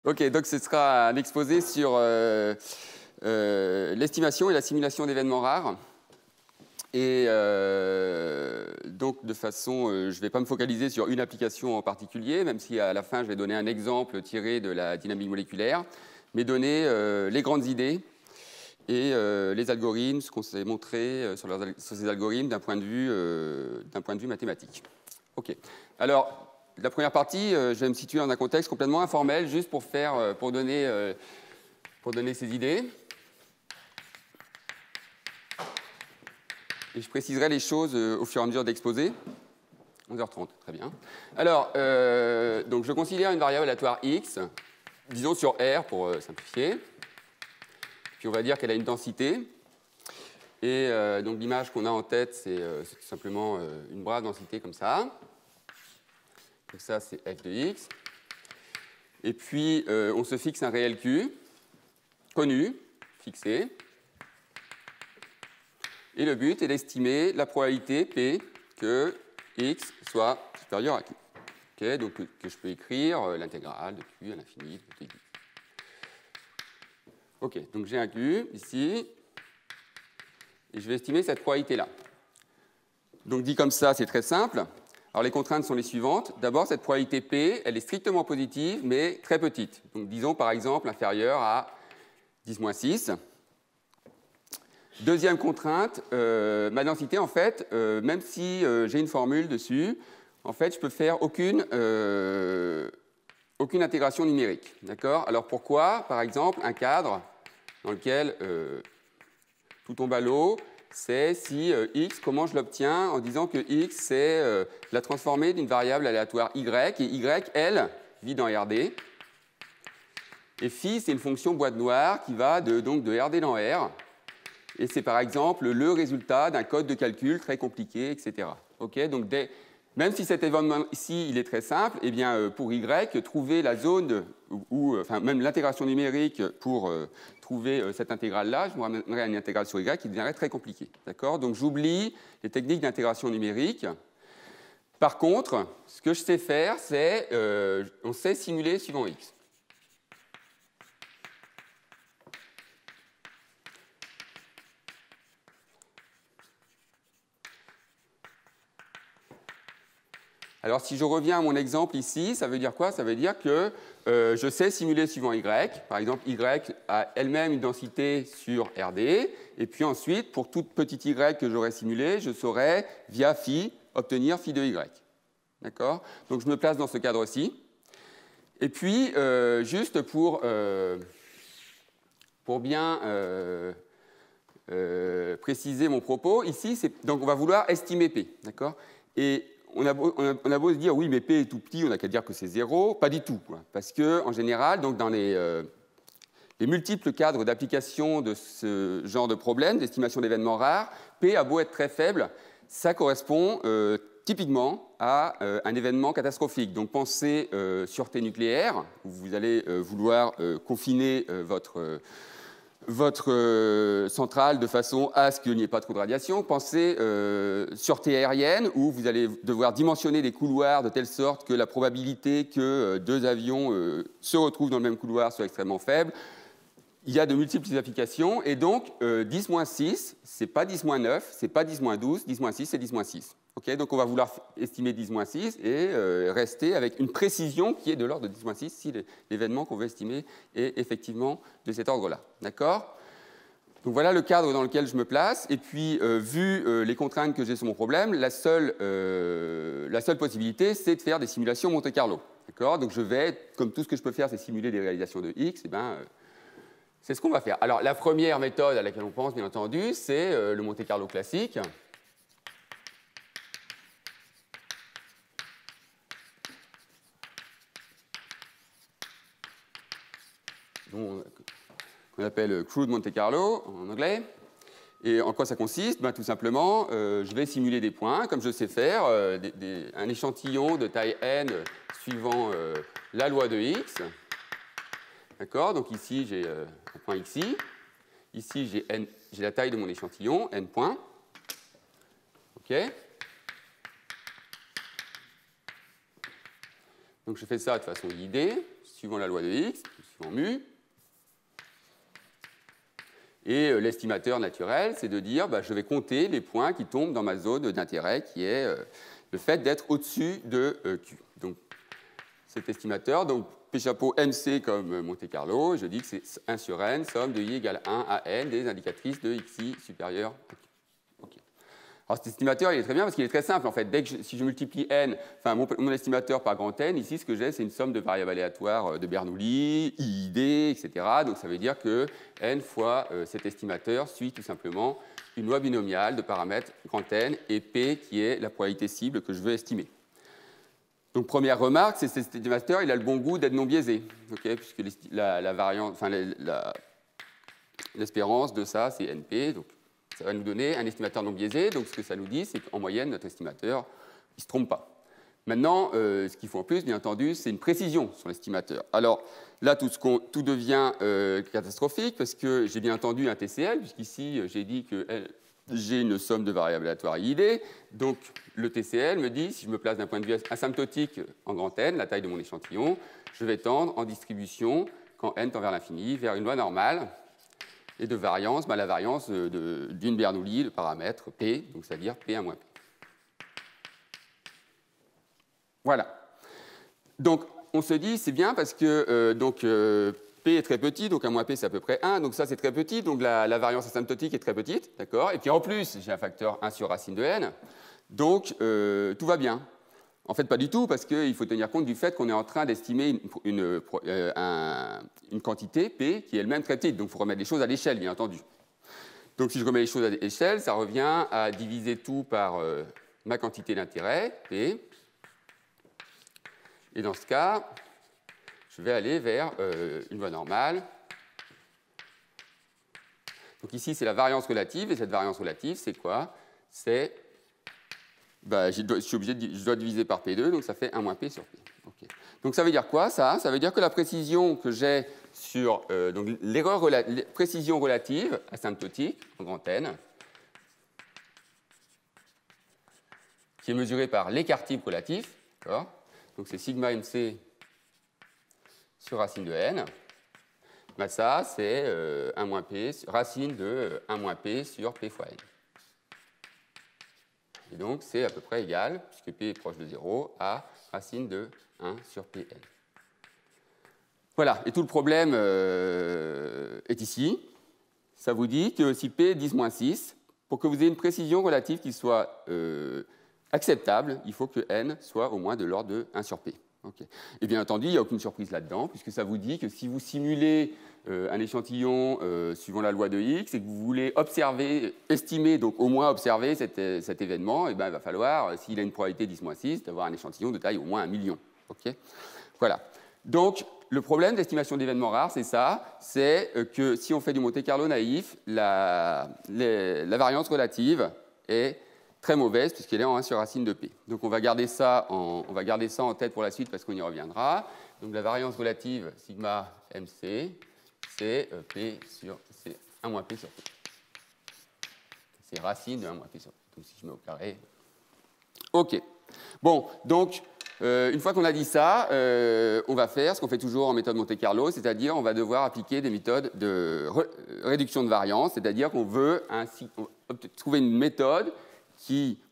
Ok, donc ce sera un exposé sur l'estimation et la simulation d'événements rares. Et donc, de façon, je ne vais pas me focaliser sur une application en particulier, même si à la fin, je vais donner un exemple tiré de la dynamique moléculaire, mais donner les grandes idées et les algorithmes, ce qu'on s'est montré sur ces algorithmes d'un point de vue mathématique. Ok. Alors, la première partie, je vais me situer dans un contexte complètement informel, juste pour donner ces idées. Et je préciserai les choses au fur et à mesure d'exposer. 11h30, très bien. Alors, donc je considère une variable aléatoire x, disons sur R pour simplifier. Puis on va dire qu'elle a une densité. Et donc l'image qu'on a en tête, c'est tout simplement une brave densité comme ça. Donc ça, c'est f de x. Et puis, on se fixe un réel Q, connu, fixé. Et le but est d'estimer la probabilité P que x soit supérieur à Q. Okay, donc que je peux écrire l'intégrale de Q à l'infini de T. Ok, donc j'ai un Q ici, et je vais estimer cette probabilité-là. Donc dit comme ça, c'est très simple. Alors les contraintes sont les suivantes. D'abord, cette probabilité P, elle est strictement positive, mais très petite. Donc disons par exemple inférieure à 10-6. Deuxième contrainte, ma densité, en fait, même si j'ai une formule dessus, en fait, je peux faire aucune intégration numérique. D'accord ? Alors pourquoi, par exemple, un cadre dans lequel tout tombe à l'eau, c'est si x, comment je l'obtiens en disant que x, c'est la transformée d'une variable aléatoire y, et y, elle, vit dans RD. Et phi, c'est une fonction boîte noire qui va donc de RD dans R. Et c'est par exemple le résultat d'un code de calcul très compliqué, etc. Okay, donc même si cet événement ici il est très simple, eh bien, pour y, trouver la zone, enfin même l'intégration numérique pour trouver cette intégrale-là, je me ramènerai à une intégrale sur y qui deviendrait très compliquée. Donc j'oublie les techniques d'intégration numérique. Par contre, ce que je sais faire, c'est on sait simuler suivant x. Alors, si je reviens à mon exemple ici, ça veut dire quoi? Ça veut dire que je sais simuler suivant y. Par exemple, y a elle-même une densité sur RD. Et puis ensuite, pour toute petite y que j'aurais simulée, je saurais, via phi, obtenir phi de y. D'accord? Donc, je me place dans ce cadre-ci. Et puis, juste pour bien préciser mon propos, ici, donc on va vouloir estimer P. D'accord? Et on a beau se dire, oui, mais P est tout petit, on n'a qu'à dire que c'est 0. Pas du tout, quoi. Parce qu'en général, donc dans les multiples cadres d'application de ce genre de problème, d'estimation d'événements rares, P a beau être très faible, ça correspond typiquement à un événement catastrophique. Donc pensez sûreté nucléaire, où vous allez vouloir confiner votre centrale de façon à ce qu'il n'y ait pas trop de radiation. Pensez sûreté aérienne, où vous allez devoir dimensionner des couloirs de telle sorte que la probabilité que deux avions se retrouvent dans le même couloir soit extrêmement faible. Il y a de multiples applications, et donc 10-6, ce n'est pas 10-9, ce n'est pas 10-12, 10-6, c'est 10-6. Okay, donc on va vouloir estimer 10-6 et rester avec une précision qui est de l'ordre de 10-6 si l'événement qu'on veut estimer est effectivement de cet ordre-là. D'accord ? Donc voilà le cadre dans lequel je me place. Et puis, vu les contraintes que j'ai sur mon problème, la seule possibilité, c'est de faire des simulations Monte-Carlo. D'accord ? Donc je vais, comme tout ce que je peux faire, c'est simuler des réalisations de x, et ben, c'est ce qu'on va faire. Alors la première méthode à laquelle on pense, bien entendu, c'est le Monte-Carlo classique. Qu'on appelle Crude Monte Carlo en anglais. Et en quoi ça consiste? Tout simplement, je vais simuler des points, comme je sais faire, un échantillon de taille n suivant la loi de x. D'accord? Donc ici, j'ai un point xi. Ici, j'ai la taille de mon échantillon, n points. OK? Donc je fais ça de façon guidée, suivant la loi de X, suivant mu. Et l'estimateur naturel, c'est de dire, je vais compter les points qui tombent dans ma zone d'intérêt, qui est le fait d'être au-dessus de Q. Donc, cet estimateur, donc P chapeau MC comme Monte Carlo, je dis que c'est 1 sur n, somme de I égale 1 à n des indicatrices de xi supérieur à Q. Okay. Alors cet estimateur, il est très bien parce qu'il est très simple en fait. Si je multiplie n, enfin mon estimateur par grand N, ici ce que j'ai, c'est une somme de variables aléatoires de Bernoulli, IID, etc. Donc ça veut dire que n fois cet estimateur suit tout simplement une loi binomiale de paramètres grand N et P qui est la probabilité cible que je veux estimer. Donc, première remarque, c'est que cet estimateur, il a le bon goût d'être non biaisé, okay, puisque l'espérance de ça, c'est NP. Donc, ça va nous donner un estimateur non biaisé. Donc, ce que ça nous dit, c'est qu'en moyenne, notre estimateur, il ne se trompe pas. Maintenant, ce qu'il faut en plus, bien entendu, c'est une précision sur l'estimateur. Alors, là, tout devient catastrophique, parce que j'ai bien entendu un TCL, puisqu'ici, j'ai dit que j'ai une somme de variables aléatoires IID. Donc, le TCL me dit, si je me place d'un point de vue asymptotique en grand N, la taille de mon échantillon, je vais tendre en distribution, quand n tend vers l'infini, vers une loi normale, et de variance, la variance d'une Bernoulli, le paramètre P, donc c'est-à-dire P1 moins P. Voilà. Donc, on se dit, c'est bien parce que P est très petit, donc 1 moins P, c'est à peu près 1. Donc ça, c'est très petit, donc la variance asymptotique est très petite, d'accord. Et puis en plus, j'ai un facteur 1 sur racine de n, donc tout va bien. En fait, pas du tout, parce qu'il faut tenir compte du fait qu'on est en train d'estimer une quantité, P, qui est elle-même très petite. Donc il faut remettre les choses à l'échelle, bien entendu. Donc si je remets les choses à l'échelle, ça revient à diviser tout par ma quantité d'intérêt, P. Et dans ce cas, je vais aller vers une loi normale. Donc ici, c'est la variance relative. Et cette variance relative, c'est quoi? C'est, je dois diviser par P2, donc ça fait 1 moins P sur P. Okay. Donc ça veut dire quoi, ça? Ça veut dire que la précision que j'ai sur précision relative asymptotique, en grand N, qui est mesurée par l'écart type relatif, d'accord? Donc c'est sigma MC sur racine de n, ça c'est 1 moins p, racine de 1 moins p sur p fois n. Et donc c'est à peu près égal, puisque p est proche de 0, à racine de 1 sur pn. Voilà, et tout le problème est ici. Ça vous dit que si p est 10-6, pour que vous ayez une précision relative qui soit acceptable, il faut que n soit au moins de l'ordre de 1 sur p. Okay. Et bien entendu, il n'y a aucune surprise là-dedans, puisque ça vous dit que si vous simulez un échantillon suivant la loi de X et que vous voulez observer, estimer, donc au moins observer cet événement, et ben, il va falloir, s'il a une probabilité 10-6, d'avoir un échantillon de taille au moins 1 million. Okay. Voilà. Donc, le problème d'estimation d'événements rares, c'est ça, c'est que si on fait du Monte Carlo naïf, la variance relative est très mauvaise, puisqu'elle est en 1 sur racine de P. Donc on va garder ça en tête pour la suite, parce qu'on y reviendra. Donc la variance relative, sigma MC, c'est P sur... c'est 1 moins P sur P. C'est racine de 1 moins P sur P. Donc si je mets au carré... OK. Bon, donc, une fois qu'on a dit ça, on va faire ce qu'on fait toujours en méthode Monte Carlo, c'est-à-dire on va devoir appliquer des méthodes de réduction de variance, c'est-à-dire qu'on veut trouver une méthode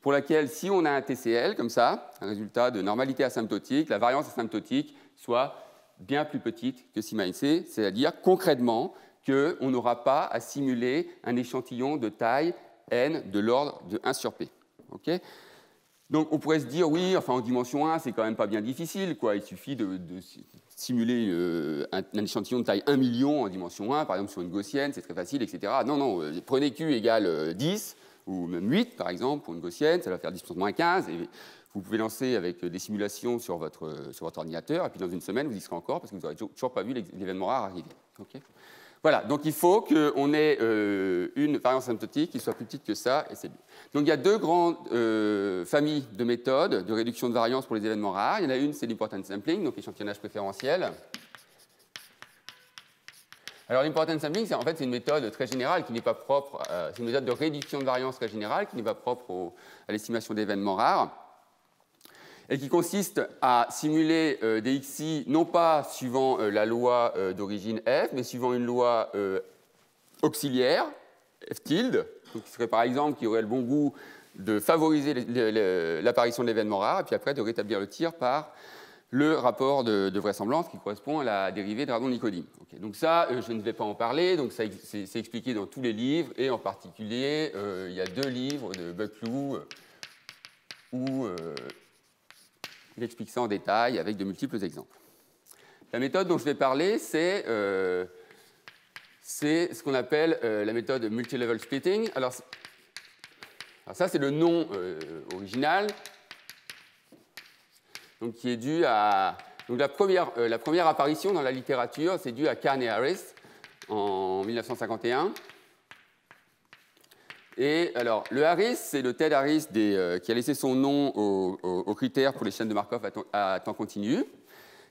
pour laquelle, si on a un TCL, comme ça, un résultat de normalité asymptotique, la variance asymptotique soit bien plus petite que sigma NC, c'est-à-dire concrètement qu'on n'aura pas à simuler un échantillon de taille n de l'ordre de 1 sur p. Okay. Donc on pourrait se dire, oui, enfin en dimension 1, c'est quand même pas bien difficile, quoi. Il suffit de simuler un échantillon de taille 1 million en dimension 1, par exemple sur une gaussienne, c'est très facile, etc. Non, non, prenez Q égale 10, ou même 8, par exemple, pour une gaussienne, ça va faire 10 puissance moins 15, et vous pouvez lancer avec des simulations sur votre ordinateur, et puis dans une semaine, vous y serez encore, parce que vous n'aurez toujours pas vu l'événement rare arriver. Okay. Voilà, donc il faut qu'on ait une variance asymptotique qui soit plus petite que ça, et c'est bien. Donc il y a deux grandes familles de méthodes de réduction de variance pour les événements rares. Il y en a une, c'est l'importance sampling, donc échantillonnage préférentiel. Alors l'importance sampling, en fait, c'est une méthode très générale qui n'est pas propre, c'est une méthode de réduction de variance très générale qui n'est pas propre à l'estimation d'événements rares. et qui consiste à simuler des xi non pas suivant la loi d'origine f, mais suivant une loi auxiliaire, f tilde, donc qui serait par exemple, qui aurait le bon goût de favoriser l'apparition de l'événement rare, et puis après de rétablir le tir par le rapport de vraisemblance qui correspond à la dérivée de Radon-Nikodym. Okay, donc ça, je ne vais pas en parler, donc c'est expliqué dans tous les livres, et en particulier, il y a 2 livres de Bucklew où il explique ça en détail avec de multiples exemples. La méthode dont je vais parler, c'est ce qu'on appelle la méthode multilevel splitting. Alors ça, c'est le nom original, donc, qui est dû à... Donc, la première apparition dans la littérature, c'est dû à Kahn et Harris en 1951. Et alors, le Harris, c'est le Ted Harris qui a laissé son nom aux critères pour les chaînes de Markov à temps continu.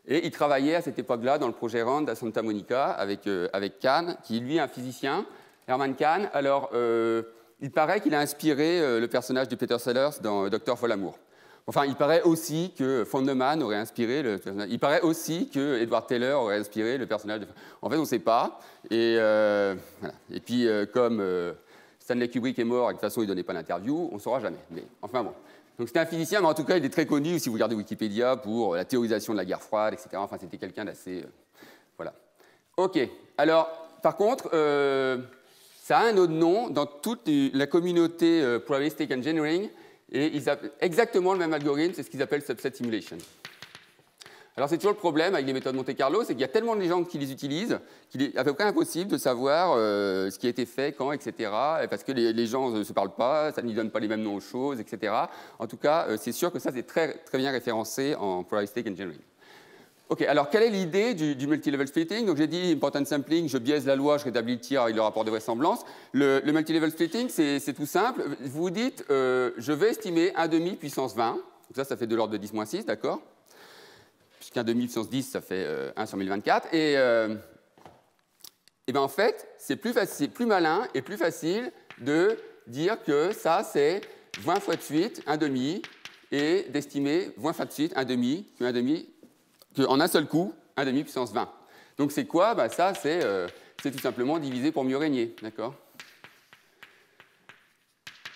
Et il travaillait à cette époque-là dans le projet RAND à Santa Monica avec Kahn, qui lui est un physicien, Hermann Kahn. Alors, il paraît qu'il a inspiré le personnage de Peter Sellers dans Dr. Folamour. Enfin, il paraît aussi que von Neumann aurait inspiré le personnage. Il paraît aussi que Edward Taylor aurait inspiré le personnage de... En fait, on ne sait pas. Et, voilà. Et puis, comme Stanley Kubrick est mort et de toute façon, il ne donnait pas d'interview, on ne saura jamais. Mais, enfin bon. Donc, c'était un physicien, mais en tout cas, il est très connu, si vous regardez Wikipédia, pour la théorisation de la guerre froide, etc. Enfin, c'était quelqu'un d'assez... voilà. OK. Alors, par contre, ça a un autre nom dans toute la communauté probabilistic engineering. Et ils appellent exactement le même algorithme, c'est ce qu'ils appellent subset simulation. Alors c'est toujours le problème avec les méthodes Monte-Carlo, c'est qu'il y a tellement de gens qui les utilisent qu'il est à peu près impossible de savoir ce qui a été fait, quand, etc. Parce que les gens ne se parlent pas, ça ne donne pas les mêmes noms aux choses, etc. En tout cas, c'est sûr que ça c'est très, très bien référencé en probabilistic engineering. OK, alors quelle est l'idée du multilevel splitting? Donc j'ai dit important sampling, je biaise la loi, je rétablis le tir avec le rapport de vraisemblance. Le multilevel splitting, c'est tout simple. Vous vous dites, je vais estimer 1,5 puissance 20. Donc ça fait de l'ordre de 10-6, d'accord? Puisqu'un demi puissance 10, ça fait 1 sur 1024. Et bien en fait, c'est plus malin et plus facile de dire que ça, c'est 20 fois de suite 1,5 et d'estimer 20 fois de suite 1,5, puis 1,5, en un seul coup, 1,5 puissance 20. Donc c'est quoi? Ben, ça, c'est tout simplement diviser pour mieux régner. D'accord?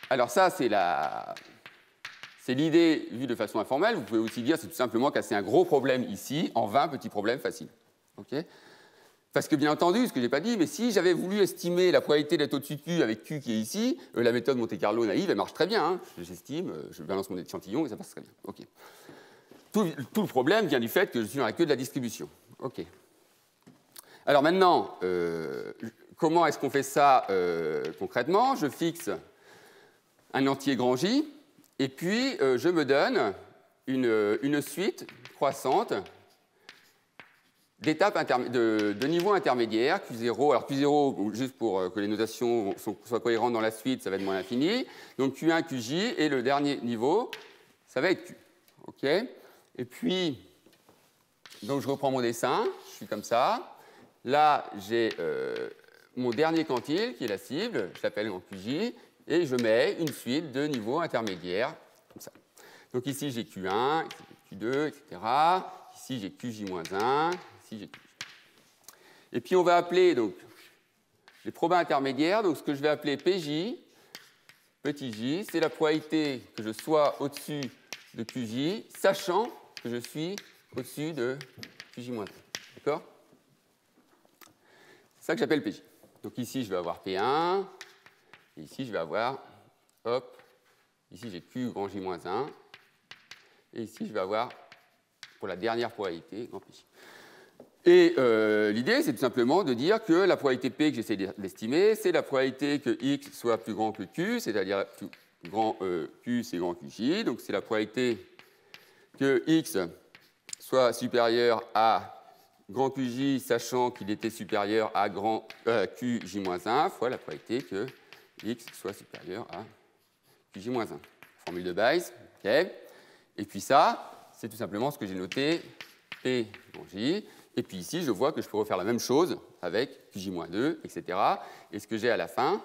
Alors ça, c'est l'idée vue de façon informelle. Vous pouvez aussi dire c'est tout simplement casser un gros problème ici en 20 petits problèmes faciles. Okay? Parce que bien entendu, ce que je n'ai pas dit, mais si j'avais voulu estimer la probabilité d'être au-dessus de Q avec Q qui est ici, la méthode Monte-Carlo naïve, elle marche très bien. Hein. J'estime, je balance mon échantillon et ça passe très bien. Okay. Tout le problème vient du fait que je suis dans la queue de la distribution. OK. Alors maintenant, comment est-ce qu'on fait ça concrètement? Je fixe un entier grand J, et puis je me donne une suite croissante d'étapes de niveaux intermédiaires, Q0. Alors Q0, juste pour que les notations soient cohérentes dans la suite, ça va être moins l'infini. Donc Q1, QJ, et le dernier niveau, ça va être Q. OK? Et puis, donc je reprends mon dessin, je suis comme ça. Là, j'ai mon dernier quantile, qui est la cible, je l'appelle en QJ, et je mets une suite de niveaux intermédiaires, comme ça. Donc ici, j'ai Q1, ici j'ai Q2, etc. Ici, j'ai QJ-1, ici, j'ai QJ. Et puis, on va appeler donc, les probas intermédiaires, donc ce que je vais appeler PJ, petit j, c'est la probabilité que je sois au-dessus de QJ, sachant que je suis au-dessus de QJ-1. D'accord? C'est ça que j'appelle PJ. Donc ici, je vais avoir P1, et ici, je vais avoir, hop, ici, j'ai Q grand J-1, et ici, je vais avoir, pour la dernière probabilité, grand PJ. Et l'idée, c'est tout simplement de dire que la probabilité P que j'essaie d'estimer, c'est la probabilité que X soit plus grand que Q, c'est-à-dire plus grand Q, c'est grand QJ, donc c'est la probabilité que X soit supérieur à grand QJ, sachant qu'il était supérieur à grand QJ-1, fois la probabilité que X soit supérieur à QJ-1. Formule de Bayes. Okay. Et puis ça, c'est tout simplement ce que j'ai noté, P grand J. Et puis ici, je vois que je peux refaire la même chose avec QJ-2, etc. Et ce que j'ai à la fin,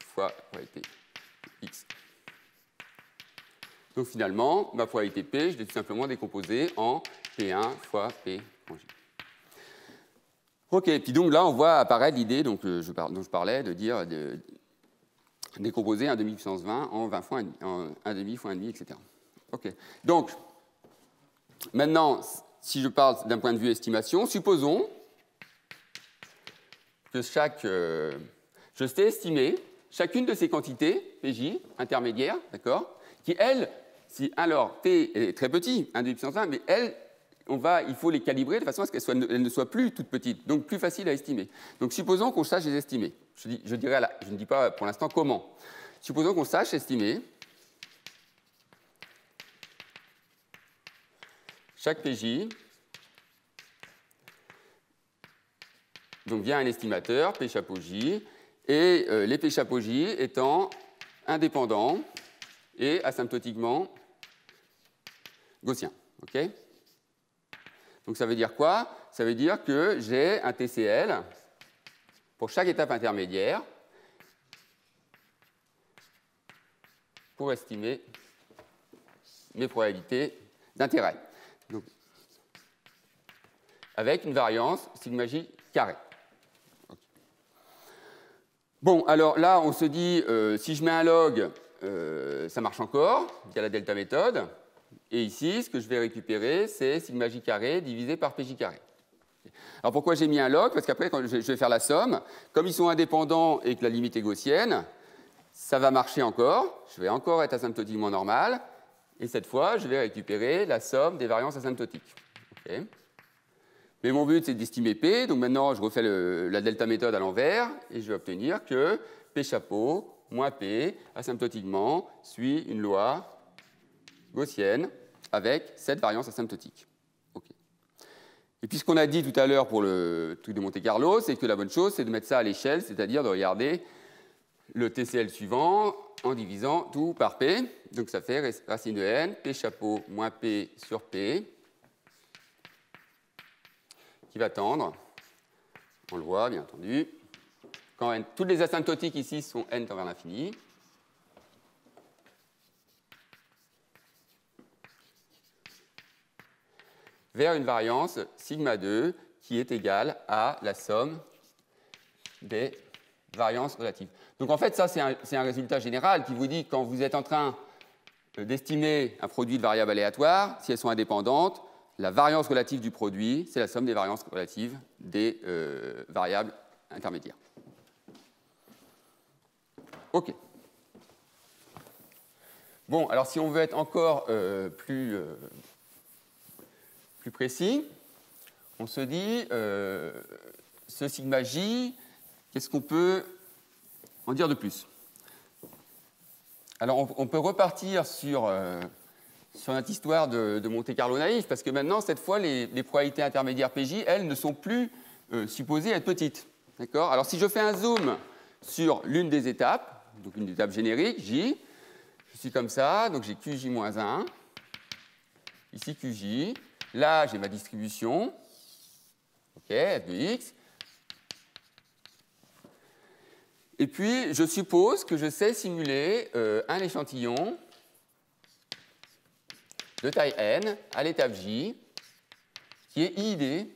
fois la probabilité X. Donc finalement, ma probabilité P, je l'ai tout simplement décomposée en P1 fois P en J. OK, puis donc là, on voit apparaître l'idée dont je parlais, de dire de décomposer 1 demi puissance 20 en 20 fois 1 demi fois 1 demi, etc. OK. Donc, maintenant, si je parle d'un point de vue estimation, supposons que je sais estimer chacune de ces quantités, PJ, intermédiaires, d'accord, qui, elles, alors, T est très petit, 1 demi puissance 20, mais elles, il faut les calibrer de façon à ce qu'elles ne soient plus toutes petites, donc plus faciles à estimer. Donc supposons qu'on sache les estimer. Je ne dis pas pour l'instant comment. Supposons qu'on sache estimer chaque PJ, donc via un estimateur, P chapeau J, et les P chapeau J étant indépendants et asymptotiquement gaussiens. Okay, donc ça veut dire quoi? Ça veut dire que j'ai un TCL pour chaque étape intermédiaire pour estimer mes probabilités d'intérêt. Donc, avec une variance sigma j carré. Okay. Bon, alors là, on se dit, si je mets un log, ça marche encore, via la delta méthode. Et ici, ce que je vais récupérer, c'est sigma j carré divisé par pj carré. Alors pourquoi j'ai mis un log? Parce qu'après, quand je vais faire la somme, comme ils sont indépendants et que la limite est gaussienne, ça va marcher encore. Je vais encore être asymptotiquement normal. Et cette fois, je vais récupérer la somme des variances asymptotiques. Okay. Mais mon but, c'est d'estimer P. Donc maintenant, je refais la delta méthode à l'envers. Et je vais obtenir que P chapeau moins P, asymptotiquement, suit une loi gaussienne avec cette variance asymptotique. Okay. Et puis ce qu'on a dit tout à l'heure pour le truc de Monte-Carlo, c'est que la bonne chose, c'est de mettre ça à l'échelle, c'est-à-dire de regarder le TCL suivant en divisant tout par P. Donc ça fait racine de n, P chapeau moins P sur P, qui va tendre, on le voit bien entendu, quand n, toutes les asymptotiques ici sont n tend vers l'infini, vers une variance sigma 2 qui est égale à la somme des variances relatives. Donc en fait, ça, c'est un résultat général qui vous dit que quand vous êtes en train d'estimer un produit de variables aléatoires, si elles sont indépendantes, la variance relative du produit, c'est la somme des variances relatives des variables intermédiaires. OK. Bon, alors si on veut être encore plus précis, on se dit, ce sigma j, qu'est-ce qu'on peut en dire de plus? Alors, on peut repartir sur notre histoire de Monte-Carlo naïf, parce que maintenant, cette fois, les probabilités intermédiaires PJ, elles, ne sont plus supposées être petites. D'accord? Alors, si je fais un zoom sur l'une des étapes, donc une étape générique, J, je suis comme ça, donc j'ai QJ-1, ici QJ, là, j'ai ma distribution, OK, f de x. Et puis, je suppose que je sais simuler un échantillon de taille n à l'étape j, qui est IID,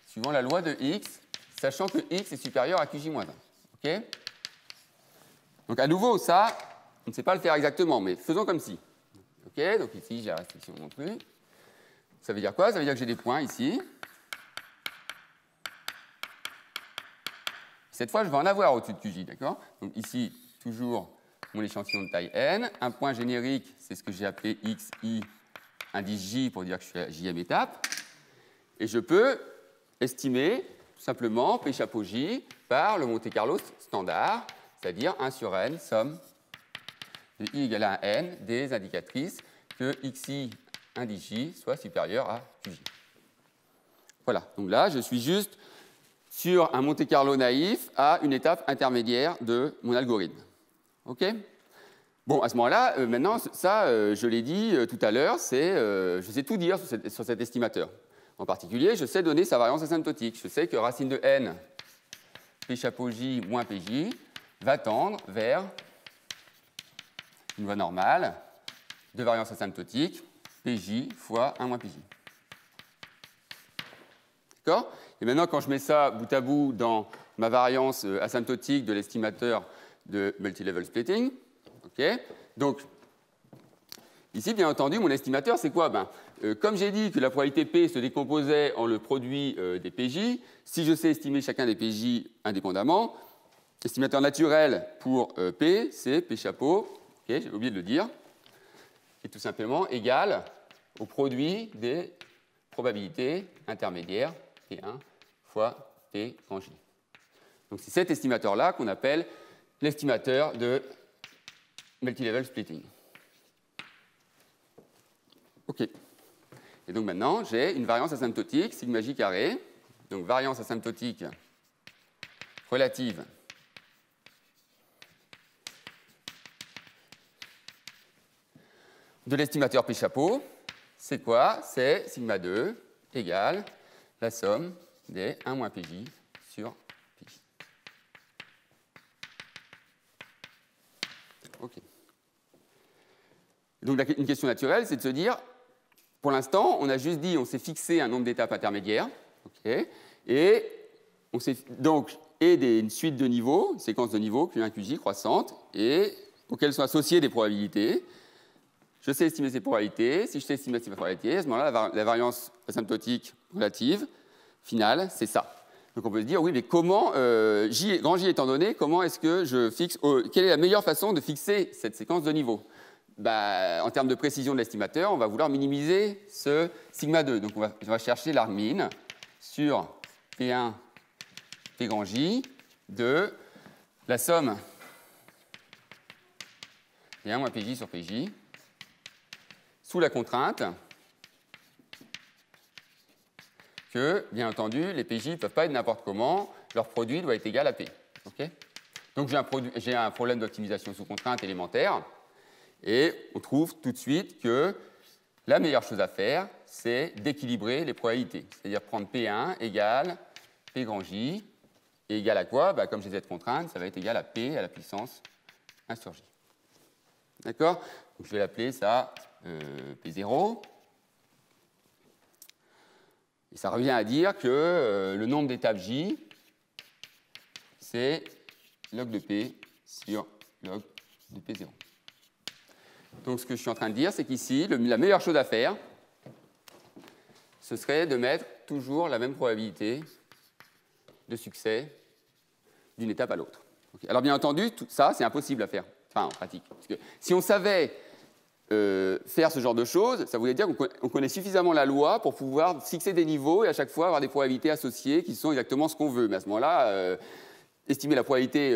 suivant la loi de x, sachant que x est supérieur à QJ-1. OK? Donc, à nouveau, ça, on ne sait pas le faire exactement, mais faisons comme si. OK? Donc, ici, j'ai la restriction non plus. Ça veut dire quoi? Ça veut dire que j'ai des points ici. Cette fois, je vais en avoir au-dessus de QJ, d'accord? Donc ici, toujours mon échantillon de taille n. Un point générique, c'est ce que j'ai appelé xi, indice j, pour dire que je suis à jème étape. Et je peux estimer tout simplement P chapeau j par le Monte-Carlo standard, c'est-à-dire 1 sur n, somme de i égale à n des indicatrices que xi, indice j, soit supérieur à qj. Voilà, donc là, je suis juste sur un Monte-Carlo naïf à une étape intermédiaire de mon algorithme. OK? Bon, à ce moment-là, maintenant, ça, je l'ai dit tout à l'heure, je sais tout dire sur cet estimateur. En particulier, je sais donner sa variance asymptotique. Je sais que racine de n, P chapeau j moins pj, va tendre vers une loi normale de variance asymptotique, PJ fois 1 moins PJ. D'accord? Et maintenant, quand je mets ça bout à bout dans ma variance asymptotique de l'estimateur de multilevel splitting, okay, donc ici, bien entendu, mon estimateur, c'est quoi? Comme j'ai dit que la probabilité P se décomposait en le produit des PJ, si je sais estimer chacun des PJ indépendamment, l'estimateur naturel pour P, c'est P chapeau, okay, j'ai oublié de le dire, est tout simplement égal au produit des probabilités intermédiaires P1 fois P grand J. Donc c'est cet estimateur-là qu'on appelle l'estimateur de multilevel splitting. OK. Et donc maintenant, j'ai une variance asymptotique, sigma j carré, donc variance asymptotique relative de l'estimateur P chapeau. C'est quoi? C'est sigma 2 égale la somme des 1 moins PJ sur PJ. OK. Donc une question naturelle, c'est de se dire, pour l'instant, on a juste dit, on s'est fixé un nombre d'étapes intermédiaires, okay, et on s'est donc une suite de niveaux, une séquence de niveaux, Q1, QJ croissante, et auxquelles sont associées des probabilités. Je sais estimer ces probabilités. Si je sais estimer ces probabilités, à ce moment-là, la variance asymptotique relative finale, c'est ça. Donc on peut se dire, oui, mais comment, grand J étant donné, comment est-ce que je fixe, quelle est la meilleure façon de fixer cette séquence de niveaux? En termes de précision de l'estimateur, on va vouloir minimiser ce sigma 2. Donc on va chercher l'argmin sur P1, P grand J de la somme P1 moins PJ sur PJ sous la contrainte que, bien entendu, les PJ ne peuvent pas être n'importe comment, leur produit doit être égal à P. Okay, donc j'ai un problème d'optimisation sous contrainte élémentaire. Et on trouve tout de suite que la meilleure chose à faire, c'est d'équilibrer les probabilités. C'est-à-dire prendre P1 égale P grand J, et égal à quoi? Comme j'ai cette contrainte, ça va être égal à P à la puissance 1 sur J. D'accord? Donc je vais l'appeler ça P0. Et ça revient à dire que le nombre d'étapes J, c'est log de P sur log de P0. Donc ce que je suis en train de dire, c'est qu'ici, la meilleure chose à faire, ce serait de mettre toujours la même probabilité de succès d'une étape à l'autre. Okay. Alors bien entendu, tout ça, c'est impossible à faire, en pratique. Parce que si on savait faire ce genre de choses, ça voulait dire qu'on connaît suffisamment la loi pour pouvoir fixer des niveaux et à chaque fois avoir des probabilités associées qui sont exactement ce qu'on veut. Mais à ce moment-là, estimer la probabilité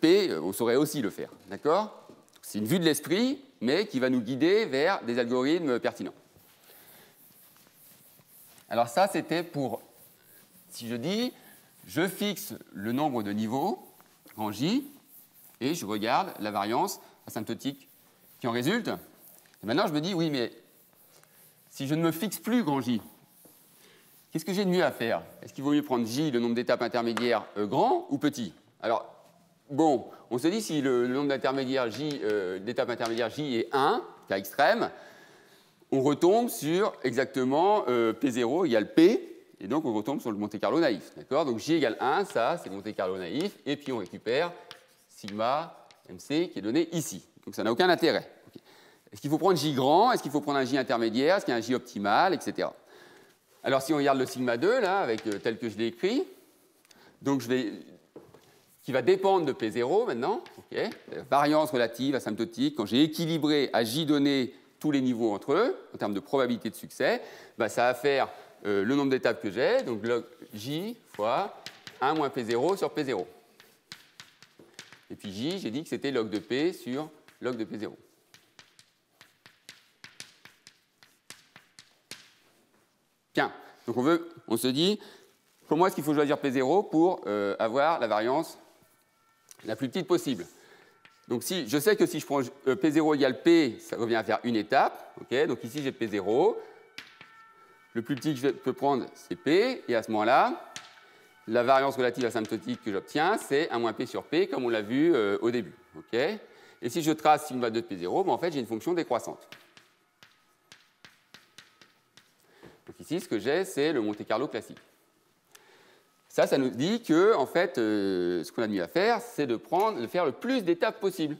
P, on saurait aussi le faire. D'accord? C'est une vue de l'esprit, mais qui va nous guider vers des algorithmes pertinents. Alors ça, c'était pour, si je dis, je fixe le nombre de niveaux en J, et je regarde la variance asymptotique qui en résulte. Et maintenant, je me dis, oui, mais si je ne me fixe plus grand J, qu'est-ce que j'ai de mieux à faire? Est-ce qu'il vaut mieux prendre J, le nombre d'étapes intermédiaires, grand ou petit? Alors, bon, on se dit si le nombre d'étapes intermédiaires J est 1, cas extrême, on retombe sur exactement P0 égale P, et donc on retombe sur le Monte Carlo naïf. D'accord? Donc J égale 1, ça c'est le Monte Carlo naïf, et puis on récupère sigma MC qui est donné ici. Donc ça n'a aucun intérêt. Okay. Est-ce qu'il faut prendre J grand? Est-ce qu'il faut prendre un J intermédiaire? Est-ce qu'il y a un J optimal, etc. Alors si on regarde le sigma 2, là, tel que je l'ai écrit, donc qui va dépendre de P0 maintenant, okay. Variance relative asymptotique, quand j'ai équilibré à J donné tous les niveaux entre eux, en termes de probabilité de succès, ça va faire le nombre d'étapes que j'ai, donc log J fois 1 moins P0 sur P0. Et puis J, j'ai dit que c'était log de P sur log de P0. Bien, donc on se dit, comment est-ce qu'il faut choisir P0 pour avoir la variance la plus petite possible? Donc je sais que si je prends P0 égale P, ça revient à faire une étape. Okay, donc ici, j'ai P0. Le plus petit que je peux prendre, c'est P. Et à ce moment-là, la variance relative asymptotique que j'obtiens, c'est 1 moins P sur P, comme on l'a vu au début. Okay, Et si je trace sigma 2 de P0, ben en fait, j'ai une fonction décroissante. Donc ici, ce que j'ai, c'est le Monte-Carlo classique. Ça nous dit que, en fait, ce qu'on a mis à faire, c'est de faire le plus d'étapes possible.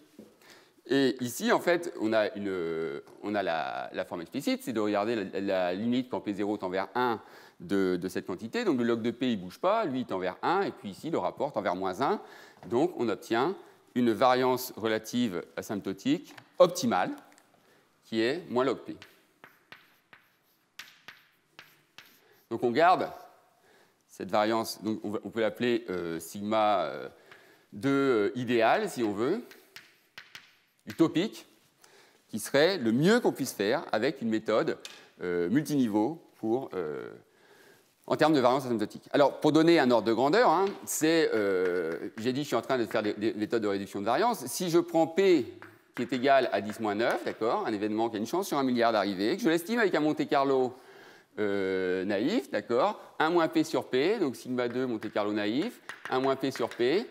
Et ici, en fait, on a la forme explicite, c'est de regarder la limite quand P0 tend vers 1 de cette quantité. Donc le log de P, il ne bouge pas, lui, il tend vers 1, et puis ici, le rapport tend vers moins 1. Donc on obtient une variance relative asymptotique optimale, qui est moins log P. Donc on garde cette variance, donc on peut l'appeler sigma 2 idéal, si on veut, utopique, qui serait le mieux qu'on puisse faire avec une méthode multiniveau en termes de variance asymptotique. Alors, pour donner un ordre de grandeur, hein, j'ai dit que je suis en train de faire des méthodes de réduction de variance. Si je prends P qui est égal à 10-9, d'accord, un événement qui a une chance sur 1 milliard d'arriver, que je l'estime avec un Monte-Carlo naïf, d'accord, 1 moins P sur P, donc sigma 2 Monte-Carlo naïf, 1 moins P sur P,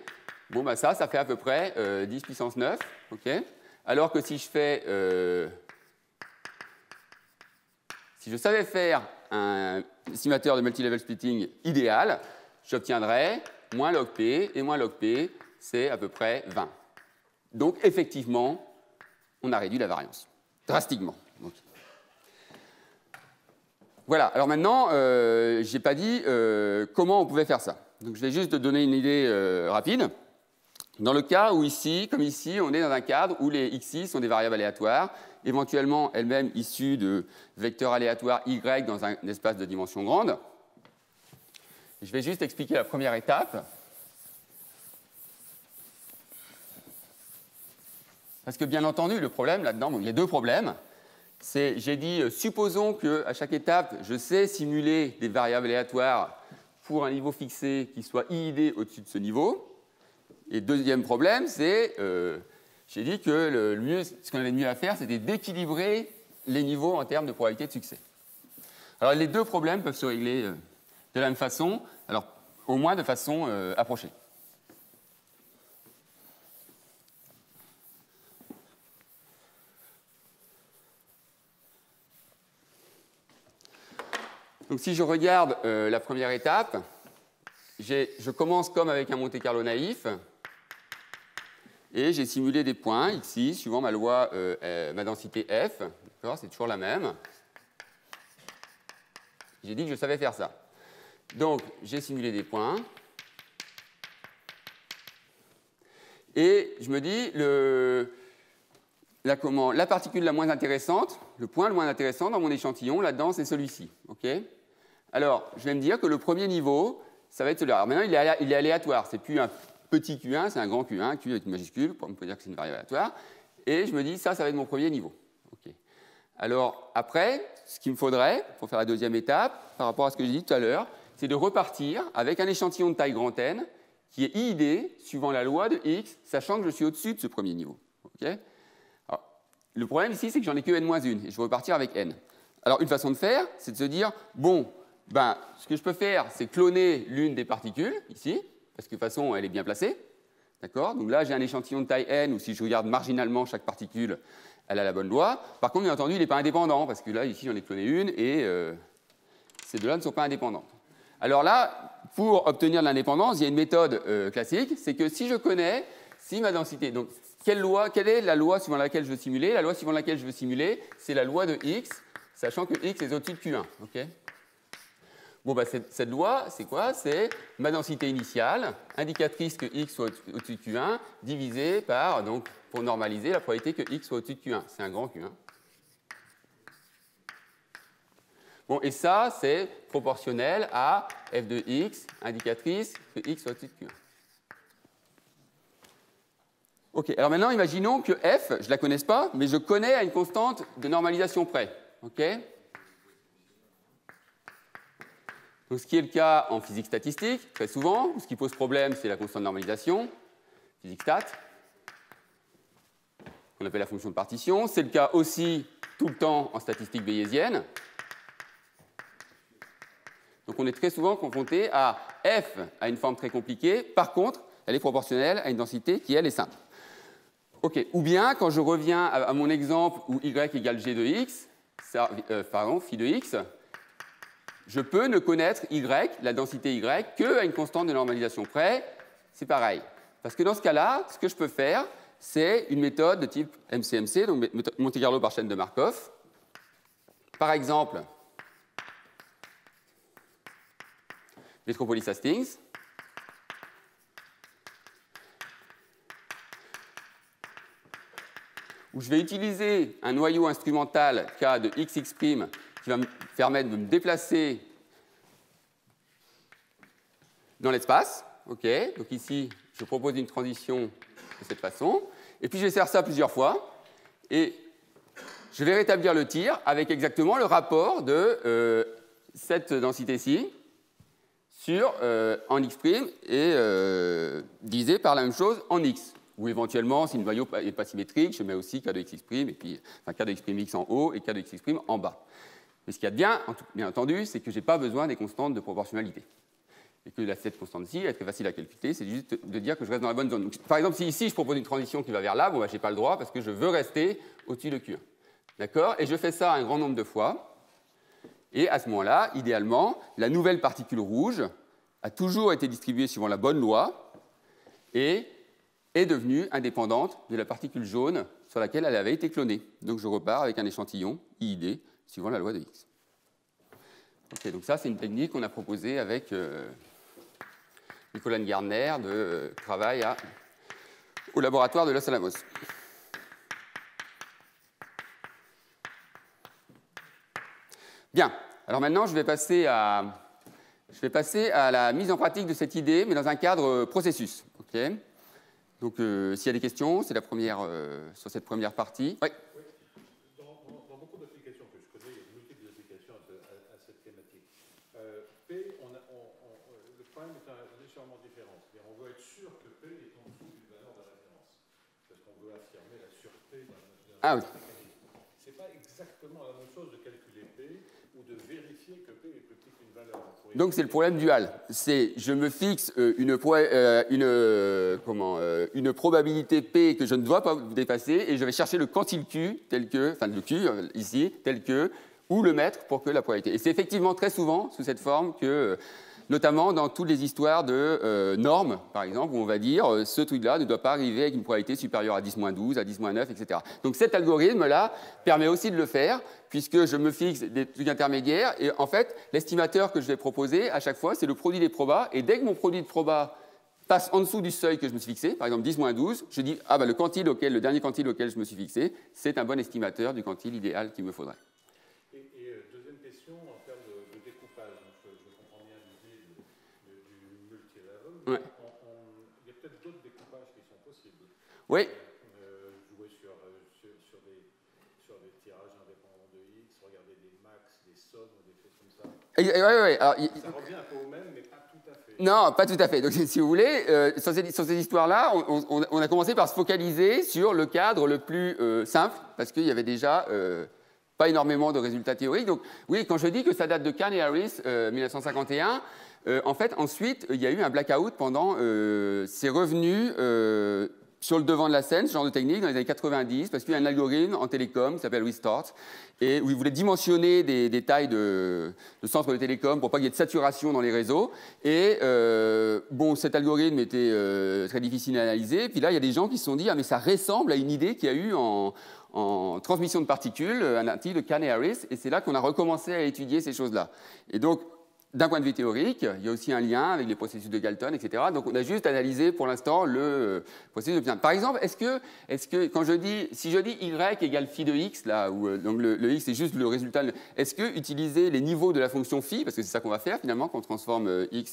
bon, bah ça fait à peu près 10 puissance 9, ok. Alors que si je savais faire un estimateur de multilevel splitting idéal, j'obtiendrais moins log P, et moins log P, c'est à peu près 20. Donc, effectivement, on a réduit la variance, drastiquement. Donc, voilà, alors maintenant, je n'ai pas dit comment on pouvait faire ça. Donc, je vais juste te donner une idée rapide. Dans le cas où ici, comme ici, on est dans un cadre où les xi sont des variables aléatoires, éventuellement elles-mêmes issues de vecteurs aléatoires y dans un espace de dimension grande. Je vais juste expliquer la première étape. Parce que bien entendu, le problème là-dedans, bon, il y a deux problèmes. J'ai dit, supposons qu'à chaque étape, je sais simuler des variables aléatoires pour un niveau fixé qui soit IID au-dessus de ce niveau. Et deuxième problème, c'est, j'ai dit que ce qu'on avait de mieux à faire, c'était d'équilibrer les niveaux en termes de probabilité de succès. Alors les deux problèmes peuvent se régler de la même façon, alors au moins de façon approchée. Donc si je regarde la première étape, je commence comme avec un Monte-Carlo naïf, et j'ai simulé des points xi suivant ma loi, ma densité f, c'est toujours la même. J'ai dit que je savais faire ça. Donc j'ai simulé des points, et je me dis la particule la moins intéressante, le point le moins intéressant dans mon échantillon, là-dedans, c'est celui-ci. Okay, alors je vais me dire que le premier niveau, ça va être celui-là. Alors maintenant, il est aléatoire, c'est plus un petit Q1, c'est un grand Q1, Q avec une majuscule, on peut dire que c'est une variable aléatoire. Et je me dis, ça va être mon premier niveau. Okay. Alors, après, ce qu'il me faudrait, pour faire la deuxième étape, par rapport à ce que j'ai dit tout à l'heure, c'est de repartir avec un échantillon de taille grand N qui est IID suivant la loi de X, sachant que je suis au-dessus de ce premier niveau. Okay, alors, le problème ici, c'est que j'en ai que N-1, et je vais repartir avec N. Alors, une façon de faire, c'est de se dire, bon, ce que je peux faire, c'est cloner l'une des particules, ici, parce que de toute façon, elle est bien placée. D'accord ? Donc là, j'ai un échantillon de taille n, où si je regarde marginalement chaque particule, elle a la bonne loi. Par contre, bien entendu, il n'est pas indépendant, parce que là, ici, j'en ai cloné une, et ces deux-là ne sont pas indépendantes. Alors là, pour obtenir de l'indépendance, il y a une méthode classique, c'est que si je connais, si ma densité... Donc, quelle est la loi suivant laquelle je veux simuler ? La loi suivant laquelle je veux simuler, c'est la loi de x, sachant que x est au-dessus de Q1. Okay ? Bon, cette loi, c'est quoi? C'est ma densité initiale, indicatrice que x soit au-dessus de Q1, divisée par, donc, pour normaliser, la probabilité que x soit au-dessus de Q1. C'est un grand Q1. Bon, et ça, c'est proportionnel à f de x, indicatrice que x soit au-dessus de Q1. OK, alors maintenant, imaginons que f, je ne la connaisse pas, mais je connais à une constante de normalisation près. OK ? Donc, ce qui est le cas en physique statistique, très souvent, ce qui pose problème, c'est la constante de normalisation, physique stat, qu'on appelle la fonction de partition. C'est le cas aussi tout le temps en statistique bayésienne. Donc, on est très souvent confronté à f à une forme très compliquée. Par contre, elle est proportionnelle à une densité qui, elle, est simple. OK. Ou bien, quand je reviens à mon exemple où y égale g de x, phi de x, je peux ne connaître y, la densité y, qu'à une constante de normalisation près. C'est pareil. Parce que dans ce cas-là, ce que je peux faire, c'est une méthode de type MCMC, donc Monte Carlo par chaîne de Markov. Par exemple, Metropolis Hastings. Où je vais utiliser un noyau instrumental K de xx' qui va me permettre de me déplacer dans l'espace. Okay. Donc ici, je propose une transition de cette façon. Et puis je vais faire ça plusieurs fois. Et je vais rétablir le tir avec exactement le rapport de cette densité-ci sur en x' et divisé par la même chose en x. Ou éventuellement, si le noyau n'est pas symétrique, je mets aussi k de xx', et puis, enfin, k de x'x en haut et k de xx' en bas. Mais ce qu'il y a de bien entendu, c'est que je n'ai pas besoin des constantes de proportionnalité. Et que cette constante-ci est très facile à calculer, c'est juste de dire que je reste dans la bonne zone. Donc, par exemple, si ici je propose une transition qui va vers là, bon, je n'ai pas le droit parce que je veux rester au-dessus de Q1. D'accord? Et je fais ça un grand nombre de fois. Et à ce moment-là, idéalement, la nouvelle particule rouge a toujours été distribuée suivant la bonne loi et est devenue indépendante de la particule jaune sur laquelle elle avait été clonée. Donc je repars avec un échantillon IID suivant la loi de X. Okay, donc ça, c'est une technique qu'on a proposée avec Nicolas Gardner de travail au laboratoire de Los Alamos. Bien, alors maintenant, je vais passer à la mise en pratique de cette idée, mais dans un cadre processus. Okay. Donc, s'il y a des questions, c'est la première sur cette première partie. Oui. Dans beaucoup d'applications que je connais, il y a de multiples applications à cette thématique. P, le problème est légèrement différent. C'est-à-dire, on veut être sûr que P est en dessous d'une valeur de référence. Parce qu'on veut affirmer la sûreté d'un mécanisme. Ce n'est pas exactement la même chose de calculer P ou de vérifier que P est plus petit qu'une valeur. Donc c'est le problème dual. C'est je me fixe une probabilité P que je ne dois pas dépasser et je vais chercher le quantile Q tel que, enfin le Q ici, tel que, ou le mettre pour que la probabilité. Et c'est effectivement très souvent sous cette forme que, notamment dans toutes les histoires de normes, par exemple, où on va dire ce truc-là ne doit pas arriver avec une probabilité supérieure à 10-12, à 10-9, etc. Donc cet algorithme-là permet aussi de le faire, puisque je me fixe des trucs intermédiaires, et en fait, l'estimateur que je vais proposer, à chaque fois, c'est le produit des probas, et dès que mon produit de probas passe en dessous du seuil que je me suis fixé, par exemple 10-12, je dis, ah ben le dernier quantile auquel je me suis fixé, c'est un bon estimateur du quantile idéal qu'il me faudrait. Deuxième question, en termes de découpage, donc je comprends bien l'idée du multilevel. Ouais. Il y a peut-être d'autres découpages qui sont possibles. Oui. Jouer sur des tirages indépendants de X, regarder des max, des sommes, des choses comme ça. Ouais. Alors, ça revient un peu au même, mais pas tout à fait. Non, pas tout à fait. Donc, si vous voulez, sur ces histoires-là, on a commencé par se focaliser sur le cadre le plus simple, parce qu'il y avait déjà pas énormément de résultats théoriques. Donc, oui, quand je dis que ça date de Kahn et Harris, 1951, en fait, ensuite, il y a eu un blackout pendant ces revenus sur le devant de la scène, ce genre de technique, dans les années 90, parce qu'il y a un algorithme en télécom qui s'appelle Restart, et où il voulait dimensionner des tailles de centres de télécom pour pas qu'il y ait de saturation dans les réseaux. Et bon, cet algorithme était très difficile à analyser. Puis là, il y a des gens qui se sont dit, ah mais ça ressemble à une idée qu'il y a eu en transmission de particules, un article de Kahn et Harris, et c'est là qu'on a recommencé à étudier ces choses-là. Et donc, d'un point de vue théorique, il y a aussi un lien avec les processus de Galton, etc. Donc, on a juste analysé pour l'instant le processus de... Par exemple, est-ce que quand si je dis y égale phi de x, là, où donc le x est juste le résultat, est-ce que utiliser les niveaux de la fonction phi, parce que c'est ça qu'on va faire finalement, quand on transforme y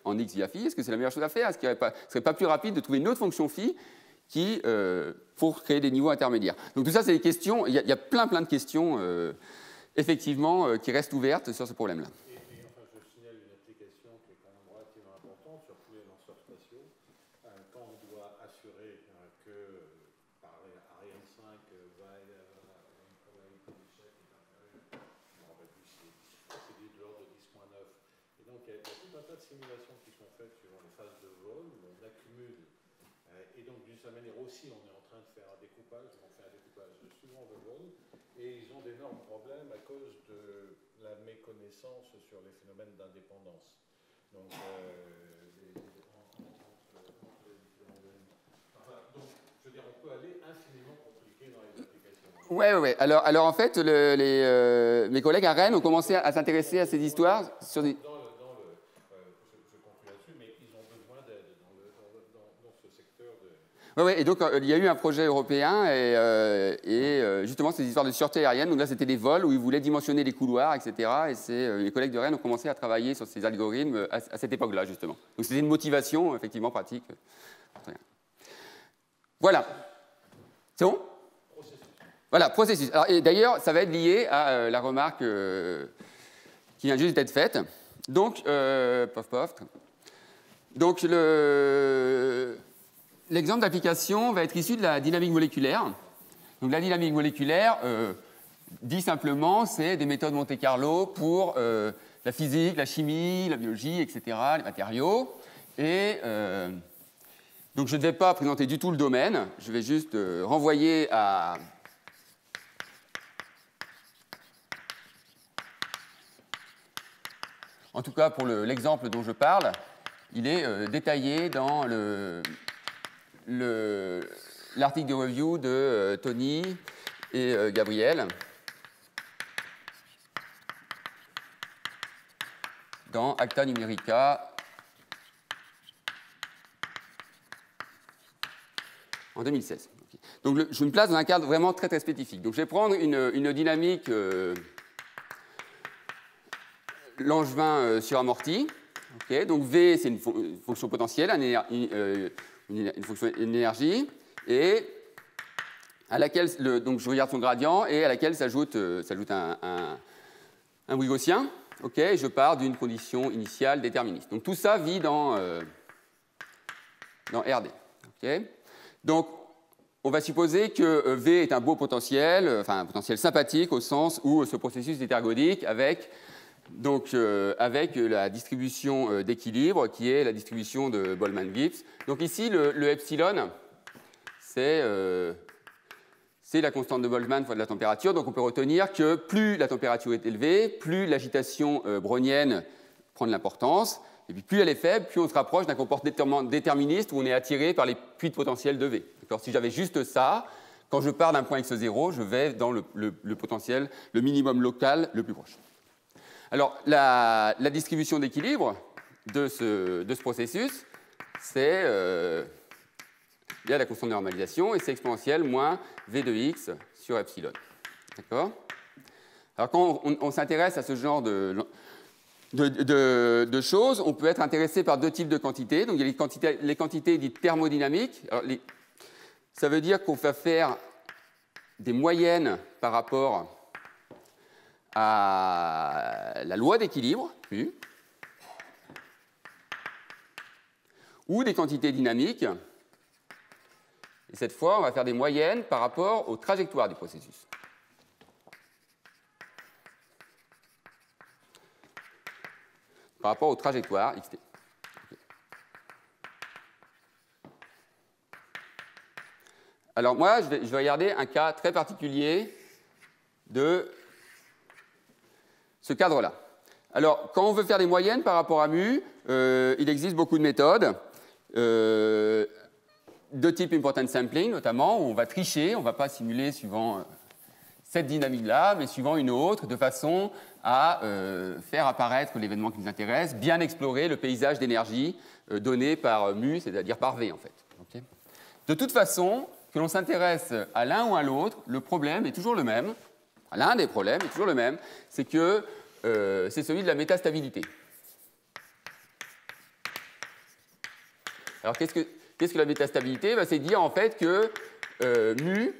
en x via phi, est-ce que c'est la meilleure chose à faire? Est-ce qu'il ne serait pas plus rapide de trouver une autre fonction phi pour créer des niveaux intermédiaires? Donc tout ça, c'est des questions, il y a plein de questions, effectivement, qui restent ouvertes sur ce problème-là. Je signale une application qui est quand même relativement importante sur tous les lanceurs spatiaux. Quand on doit assurer que Ariane 5 va une échec est inférieure, je ne me rappelle plus si c'est de l'ordre de 10-9. Et donc il y a tout un tas de simulations qui sont faites suivant les phases de vol où on accumule. Et donc d'une certaine manière aussi, on est en train de faire un découpage, on fait un découpage souvent de vol, et ils ont d'énormes problèmes à cause de la méconnaissance sur les phénomènes d'indépendance. Donc, donc, je veux dire, on peut aller infiniment compliqué dans les applications. Ouais. Alors en fait, mes collègues à Rennes ont commencé à s'intéresser à ces histoires sur des... Je conclue là-dessus, mais ils ont besoin d'aide dans ce secteur de... Oui, et donc il y a eu un projet européen et justement ces histoires de sûreté aérienne. Donc là, c'était des vols où ils voulaient dimensionner les couloirs, etc. Et les collègues de Rennes ont commencé à travailler sur ces algorithmes à cette époque-là, justement. Donc c'était une motivation, effectivement, pratique. Voilà. C'est bon ? Voilà, processus. Alors, et d'ailleurs, ça va être lié à la remarque qui vient juste d'être faite. Donc, Donc, l'exemple d'application va être issu de la dynamique moléculaire. Donc, la dynamique moléculaire, dit simplement, c'est des méthodes Monte-Carlo pour la physique, la chimie, la biologie, etc., les matériaux. Et donc, je ne vais pas présenter du tout le domaine. Je vais juste renvoyer à... En tout cas, pour l'exemple dont je parle, il est détaillé dans l'article de review de Tony et Gabriel dans Acta Numerica en 2016. Donc, je me place dans un cadre vraiment très, très spécifique. Donc, je vais prendre une dynamique Langevin suramorti. Okay, donc V, c'est une fonction potentielle, une fonction énergie, et à laquelle donc je regarde son gradient et à laquelle s'ajoute un bruit gaussien. Okay, je pars d'une condition initiale déterministe. Donc tout ça vit dans RD. Okay. Donc on va supposer que V est un beau potentiel, enfin un potentiel sympathique au sens où ce processus est ergodique avec la distribution d'équilibre qui est la distribution de Boltzmann-Gibbs. Donc ici, le epsilon, c'est la constante de Boltzmann fois de la température. Donc on peut retenir que plus la température est élevée, plus l'agitation brownienne prend de l'importance. Et puis plus elle est faible, plus on se rapproche d'un comportement déterministe où on est attiré par les puits de potentiel de V. Si j'avais juste ça, quand je pars d'un point x0, je vais dans le potentiel, le minimum local le plus proche. Alors, la distribution d'équilibre de ce processus, c'est la constante de normalisation et c'est exponentielle moins V de x sur epsilon. D'accord ? Alors, quand on s'intéresse à ce genre de choses, on peut être intéressé par deux types de quantités. Donc, il y a les quantités dites thermodynamiques. Alors, ça veut dire qu'on va faire des moyennes par rapport à la loi d'équilibre, U, ou des quantités dynamiques. Et cette fois, on va faire des moyennes par rapport aux trajectoires du processus. Par rapport aux trajectoires xt. Alors moi, je vais regarder un cas très particulier de ce cadre-là. Alors, quand on veut faire des moyennes par rapport à mu, il existe beaucoup de méthodes, de type important sampling notamment, où on va tricher, on ne va pas simuler suivant cette dynamique-là, mais suivant une autre, de façon à faire apparaître l'événement qui nous intéresse, bien explorer le paysage d'énergie donné par mu, c'est-à-dire par V en fait. Okay. De toute façon, que l'on s'intéresse à l'un ou à l'autre, le problème est toujours le même. L'un des problèmes est toujours le même, c'est que c'est celui de la métastabilité. Alors, qu'est-ce que la métastabilité ? C'est dire en fait que mu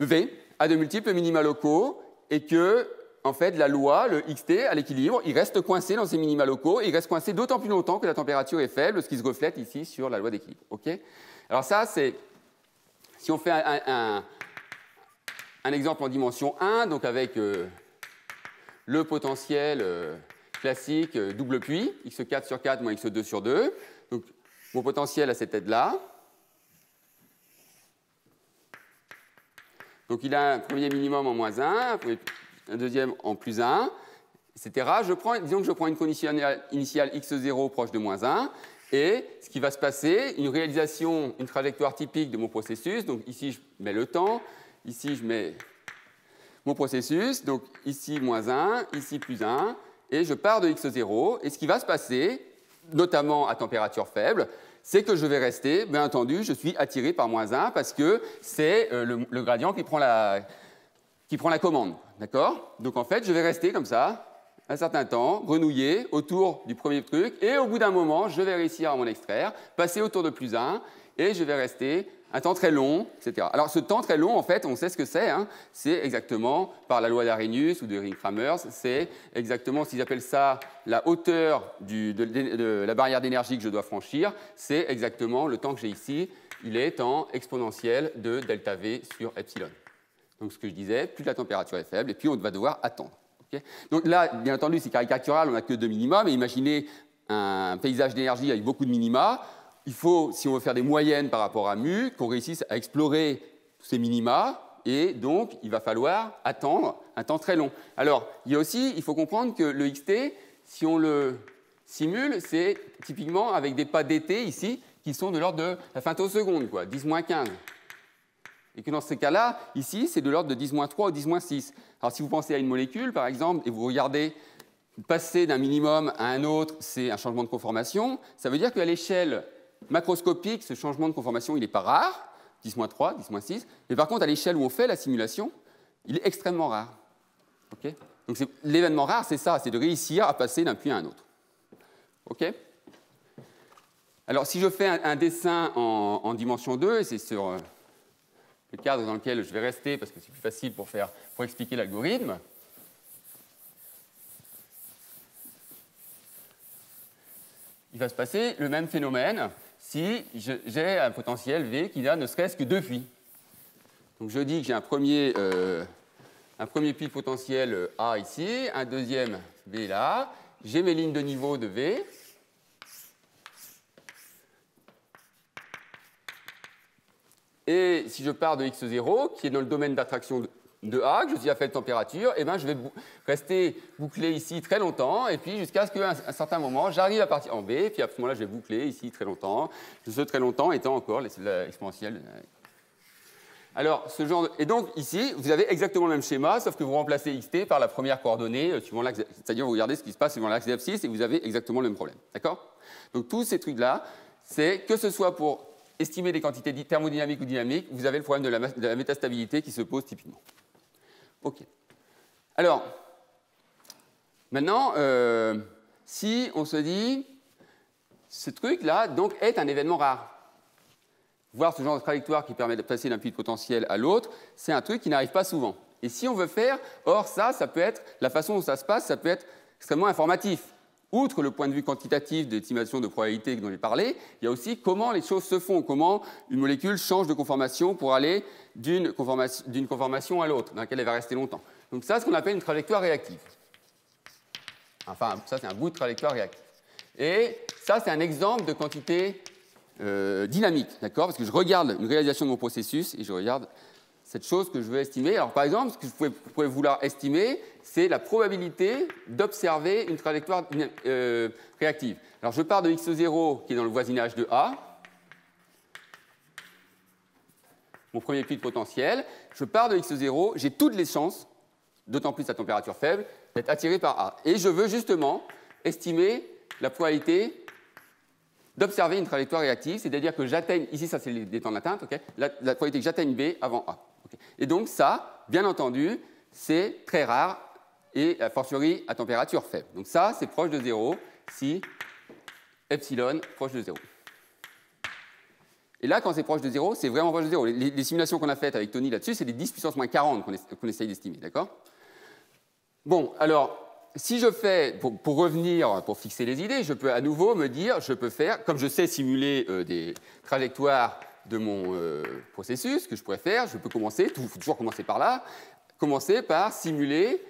V a de multiples minima locaux et que en fait, la loi, le xt, à l'équilibre, il reste coincé dans ces minima locaux et il reste coincé d'autant plus longtemps que la température est faible, ce qui se reflète ici sur la loi d'équilibre. Okay. Alors ça, c'est... Si on fait un exemple en dimension 1, donc avec le potentiel classique double puits, x4 sur 4 moins x2 sur 2. Donc, mon potentiel à cette aide-là. Donc il a un premier minimum en -1, un deuxième en +1, etc. Disons que je prends une condition initiale x0 proche de -1, et ce qui va se passer, une réalisation, une trajectoire typique de mon processus. Donc ici, je mets le temps, ici, je mets mon processus, donc ici -1, ici +1, et je pars de x0, et ce qui va se passer, notamment à température faible, c'est que je vais rester, bien entendu, je suis attiré par -1 parce que c'est le gradient qui prend la commande. D'accord? Donc en fait, je vais rester comme ça un certain temps, grenouiller autour du premier truc, et au bout d'un moment, je vais réussir à m'en extraire, passer autour de +1, et je vais rester un temps très long, etc. Alors ce temps très long, en fait, on sait ce que c'est. Hein, c'est exactement, par la loi d'Arrhenius ou de Ring-Kramers, c'est exactement, s'ils appellent ça la hauteur de la barrière d'énergie que je dois franchir, c'est exactement le temps que j'ai ici. Il est en exponentielle de delta V sur epsilon. Donc ce que je disais, plus la température est faible, et puis on va devoir attendre. Okay. Donc là, bien entendu, c'est caricatural, on n'a que 2 minima, mais imaginez un paysage d'énergie avec beaucoup de minima. Il faut, si on veut faire des moyennes par rapport à mu, qu'on réussisse à explorer tous ces minima, et donc il va falloir attendre un temps très long. Alors, il faut comprendre que le xt, si on le simule, c'est typiquement avec des pas dt ici, qui sont de l'ordre de la femtoseconde, quoi, 10-15. Et que dans ce cas-là, ici, c'est de l'ordre de 10-3 ou 10-6. Alors, si vous pensez à une molécule, par exemple, et vous regardez passer d'un minimum à un autre, c'est un changement de conformation, ça veut dire qu'à l'échelle macroscopique, ce changement de conformation, il n'est pas rare, 10-3, 10-6, mais par contre, à l'échelle où on fait la simulation, il est extrêmement rare. Okay. Donc, l'événement rare, c'est ça, c'est de réussir à passer d'un puits à un autre. Okay. Alors, si je fais un dessin en dimension 2, et c'est sur le cadre dans lequel je vais rester, parce que c'est plus facile pour expliquer l'algorithme. Il va se passer le même phénomène si j'ai un potentiel V qui n'a ne serait-ce que 2 puits. Donc je dis que j'ai un premier puits potentiel A ici, un deuxième B là, j'ai mes lignes de niveau de V. Et si je pars de x0, qui est dans le domaine d'attraction de A, que je dis à faible température, eh ben, je vais rester bouclé ici très longtemps, et puis jusqu'à ce qu'à un certain moment, j'arrive à partir en B, et puis à ce moment-là, je vais boucler ici très longtemps, ce très longtemps étant encore l'exponentielle. Alors, et donc ici, vous avez exactement le même schéma, sauf que vous remplacez xt par la première coordonnée, suivant l'axe, c'est-à-dire vous regardez ce qui se passe suivant l'axe d'abscisse, et vous avez exactement le même problème. D'accord? Donc tous ces trucs-là, c'est que ce soit pour estimer des quantités thermodynamiques ou dynamiques, vous avez le problème de la métastabilité qui se pose typiquement. OK. Alors, maintenant, si on se dit, ce truc-là donc, est un événement rare. Voir ce genre de trajectoire qui permet de passer d'un puits de potentiel à l'autre, c'est un truc qui n'arrive pas souvent. Et si on veut faire, ça peut être, la façon dont ça se passe, ça peut être extrêmement informatif. Outre le point de vue quantitatif de l'estimation de probabilité dont j'ai parlé, il y a aussi comment les choses se font, comment une molécule change de conformation pour aller d'une conformation à l'autre, dans laquelle elle va rester longtemps. Donc ça, c'est ce qu'on appelle une trajectoire réactive. Enfin, ça, c'est un bout de trajectoire réactive. Et ça, c'est un exemple de quantité dynamique, d'accord? Parce que je regarde une réalisation de mon processus et je regarde cette chose que je veux estimer. Alors, par exemple, ce que vous pouvez vouloir estimer, c'est la probabilité d'observer une trajectoire réactive. Alors, je pars de x0 qui est dans le voisinage de A, mon premier puits de potentiel. Je pars de x0, j'ai toutes les chances, d'autant plus à température faible, d'être attiré par A. Et je veux justement estimer la probabilité d'observer une trajectoire réactive, c'est-à-dire que j'atteigne, ici ça c'est les temps d'atteinte, okay, la probabilité que j'atteigne B avant A. Okay. Et donc ça, bien entendu, c'est très rare et a fortiori à température faible. Donc ça, c'est proche de 0 si epsilon proche de 0. Et là, quand c'est proche de 0, c'est vraiment proche de 0. Les simulations qu'on a faites avec Tony là-dessus, c'est des 10 puissance moins 40 qu'on essaye d'estimer, d'accord? Bon, alors, si je fais, pour revenir, pour fixer les idées, je peux à nouveau me dire, je peux faire, comme je sais simuler des trajectoires de mon processus, ce que je pourrais faire, je peux commencer, il faut toujours commencer par là, commencer par simuler,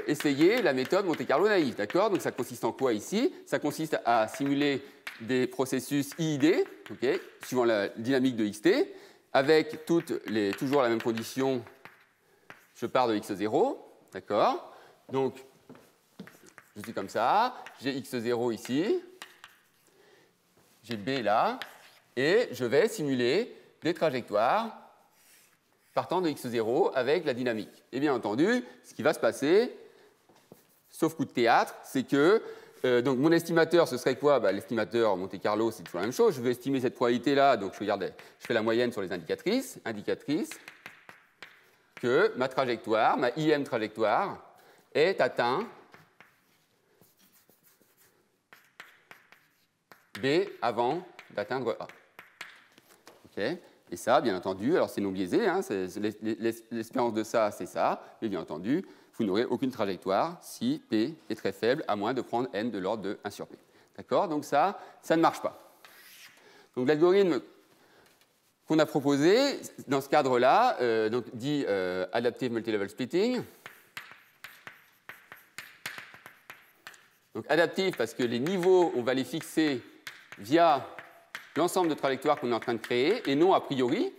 essayer la méthode Monte-Carlo naïve, d'accord? Donc ça consiste en quoi ici? Ça consiste à simuler des processus IID, okay, suivant la dynamique de xt, avec toujours la même condition, je pars de x0, d'accord? Donc, je suis comme ça, j'ai x0 ici, j'ai b là, et je vais simuler des trajectoires partant de x0 avec la dynamique. Et bien entendu, ce qui va se passer, sauf coup de théâtre, c'est que donc mon estimateur, ce serait quoi? L'estimateur Monte Carlo, c'est toujours la même chose. Je vais estimer cette probabilité-là, donc je fais la moyenne sur les indicatrices, que ma trajectoire, ma IM trajectoire, est atteinte B avant d'atteindre A. Okay. Et ça, bien entendu, alors c'est non biaisé, hein, l'espérance de ça, c'est ça, mais bien entendu, vous n'aurez aucune trajectoire si P est très faible, à moins de prendre N de l'ordre de 1 sur P. D'accord? Donc ça ne marche pas. Donc l'algorithme qu'on a proposé dans ce cadre-là, dit Adaptive Multilevel Splitting. Donc adaptif parce que les niveaux, on va les fixer via l'ensemble de trajectoires qu'on est en train de créer, et non a priori,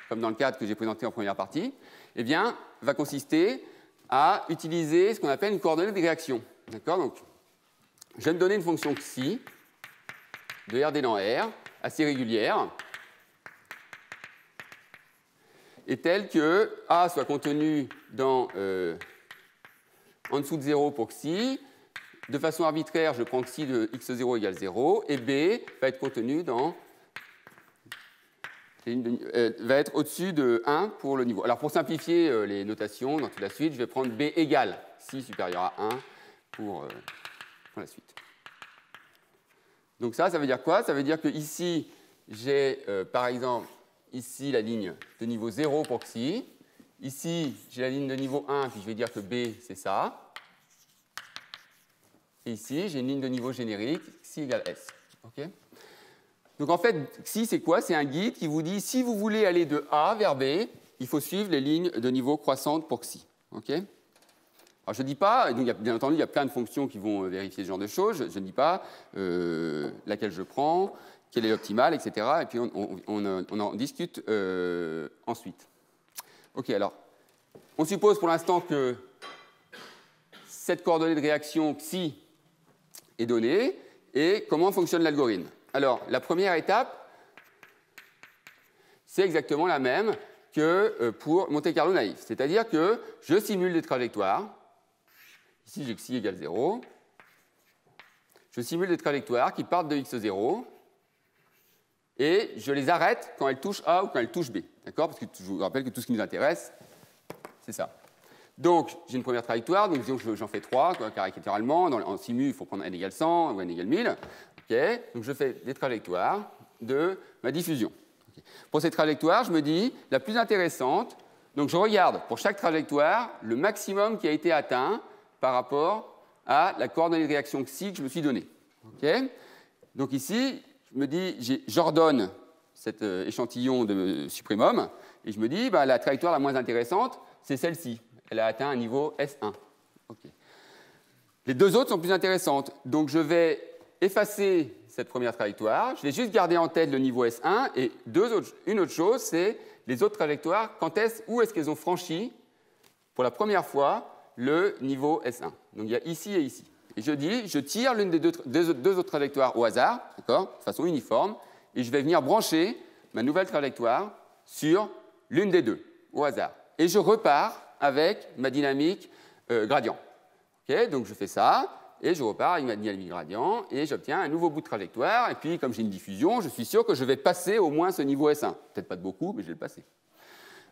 comme dans le cadre que j'ai présenté en première partie, eh bien, va consister à utiliser ce qu'on appelle une coordonnée de réaction. D'accord? Donc, je vais me donner une fonction xi de RD dans R, assez régulière, et telle que A soit contenu en dessous de 0 pour xi. De façon arbitraire, je prends xi de x0 égale 0, et B va être contenu va être au-dessus de 1 pour le niveau. Alors pour simplifier les notations dans toute la suite, je vais prendre B égale xi supérieur à 1 pour la suite. Donc ça veut dire quoi? Ça veut dire que ici, j'ai par exemple ici la ligne de niveau 0 pour xi. Ici, j'ai la ligne de niveau 1, puis je vais dire que B, c'est ça. Et ici, j'ai une ligne de niveau générique, xi égale S. Okay. Donc en fait, xi, c'est quoi? C'est un guide qui vous dit, si vous voulez aller de A vers B, il faut suivre les lignes de niveau croissante pour xi. Okay. Alors je ne dis pas, donc bien entendu, il y a plein de fonctions qui vont vérifier ce genre de choses, je ne dis pas laquelle je prends, quelle est l'optimale, etc. Et puis on en discute ensuite. Ok, alors, on suppose pour l'instant que cette coordonnée de réaction xi est donnée, et comment fonctionne l'algorithme? Alors, la première étape, c'est exactement la même que pour Monte Carlo naïf. C'est-à-dire que je simule des trajectoires. Ici, j'ai xi égale 0. Je simule des trajectoires qui partent de x0 et je les arrête quand elles touchent A ou quand elles touchent B. D'accord? Parce que je vous rappelle que tout ce qui nous intéresse, c'est ça. Donc, j'ai une première trajectoire, donc disons que j'en fais 3, caricaturellement. En simu, il faut prendre n égale 100 ou n égale 1000. Okay. Donc, je fais des trajectoires de ma diffusion. Okay. Pour ces trajectoires, je me dis, la plus intéressante, donc je regarde pour chaque trajectoire le maximum qui a été atteint par rapport à la coordonnée de réaction xi que je me suis donnée. Okay. Donc ici, je me dis, j'ordonne cet échantillon de suprêmum, et je me dis, la trajectoire la moins intéressante, c'est celle-ci. Elle a atteint un niveau S1. Okay. Les deux autres sont plus intéressantes. Donc je vais effacer cette première trajectoire. Je vais juste garder en tête le niveau S1. Et une autre chose, c'est les autres trajectoires, où est-ce qu'elles ont franchi, pour la première fois, le niveau S1. Donc il y a ici et ici. Et je tire l'une des deux autres trajectoires au hasard, d'accord, de façon uniforme, et je vais venir brancher ma nouvelle trajectoire sur l'une des deux, au hasard. Et je repars avec ma dynamique gradient. Okay, donc je fais ça, et je repars avec ma dynamique gradient, et j'obtiens un nouveau bout de trajectoire, et puis comme j'ai une diffusion, je suis sûr que je vais passer au moins ce niveau S1. Peut-être pas de beaucoup, mais je vais le passer.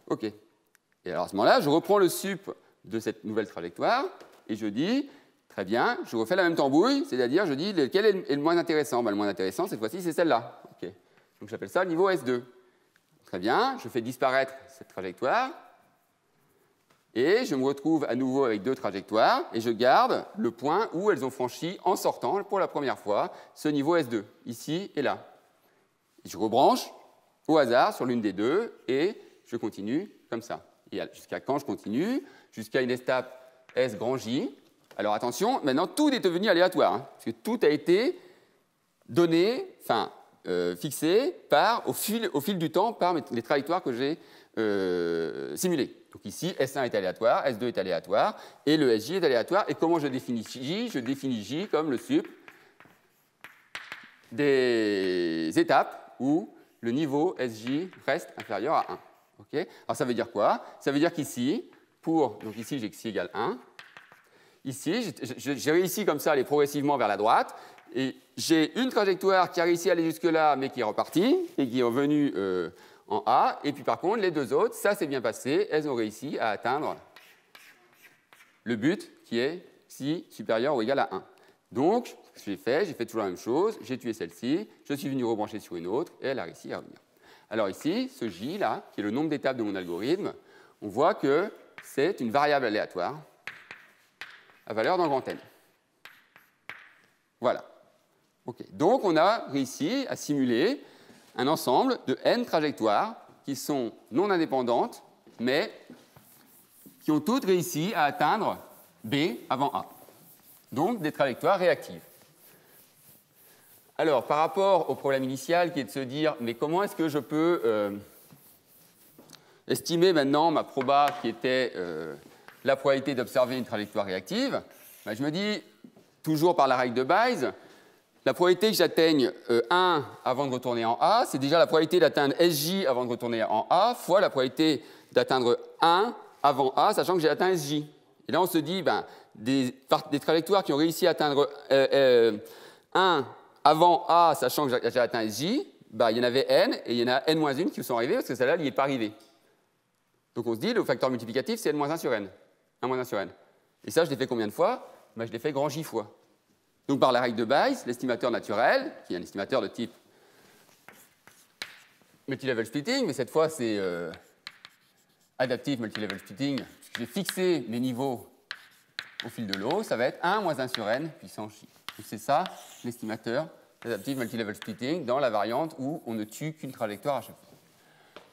OK. Et alors à ce moment-là, je reprends le sup de cette nouvelle trajectoire, et je dis, très bien, je refais la même tambouille, c'est-à-dire je dis, lequel est le moins intéressant? Le moins intéressant, cette fois-ci, c'est celle-là. Okay. Donc j'appelle ça le niveau S2. Très bien, je fais disparaître cette trajectoire, et je me retrouve à nouveau avec deux trajectoires, et je garde le point où elles ont franchi, en sortant, pour la première fois, ce niveau S2, ici et là. Et je rebranche au hasard sur l'une des deux, et je continue comme ça. Et jusqu'à quand je continue? Jusqu'à une étape S grand J. Alors attention, maintenant tout est devenu aléatoire, hein, parce que tout a été donné, fixés au fil du temps par les trajectoires que j'ai simulées. Donc ici, S1 est aléatoire, S2 est aléatoire, et le SJ est aléatoire. Et comment je définis J? Je définis J comme le sup des étapes où le niveau SJ reste inférieur à 1. Okay, alors ça veut dire quoi? Ça veut dire qu'ici, donc ici j'ai xi égale 1. Ici, j'ai réussi comme ça à aller progressivement vers la droite. Et j'ai une trajectoire qui a réussi à aller jusque-là, mais qui est repartie, et qui est revenue en A. Et puis par contre, les deux autres, ça s'est bien passé. Elles ont réussi à atteindre le but qui est xi supérieur ou égal à 1. Donc, ce que j'ai fait toujours la même chose. J'ai tué celle-ci, je suis venu rebrancher sur une autre, et elle a réussi à revenir. Alors ici, ce J, là, qui est le nombre d'étapes de mon algorithme, on voit que c'est une variable aléatoire à valeur dans grand N. Voilà. Okay. Donc, on a réussi à simuler un ensemble de n trajectoires qui sont non indépendantes, mais qui ont toutes réussi à atteindre B avant A. Donc, des trajectoires réactives. Alors, par rapport au problème initial qui est de se dire, mais comment est-ce que je peux estimer maintenant ma proba qui était la probabilité d'observer une trajectoire réactive? Ben, je me dis, toujours par la règle de Bayes, la probabilité que j'atteigne 1 avant de retourner en A, c'est déjà la probabilité d'atteindre SJ avant de retourner en A, fois la probabilité d'atteindre 1 avant A, sachant que j'ai atteint SJ. Et là, on se dit, ben, des trajectoires qui ont réussi à atteindre 1 avant A, sachant que j'ai atteint SJ, ben, il y en avait n, et il y en a n-1 qui sont arrivées, parce que celle-là, il n'y est pas arrivée. Donc on se dit, le facteur multiplicatif, c'est n-1 sur n. 1-1 sur n. Et ça, je l'ai fait combien de fois? Ben, je l'ai fait grand J fois. Donc par la règle de Bayes, l'estimateur naturel, qui est un estimateur de type multilevel splitting, mais cette fois c'est adaptive multilevel splitting, puisque j'ai fixé mes niveaux au fil de l'eau, ça va être 1 moins 1 sur n puissance J. Donc c'est ça l'estimateur adaptive multilevel splitting dans la variante où on ne tue qu'une trajectoire à chaque fois.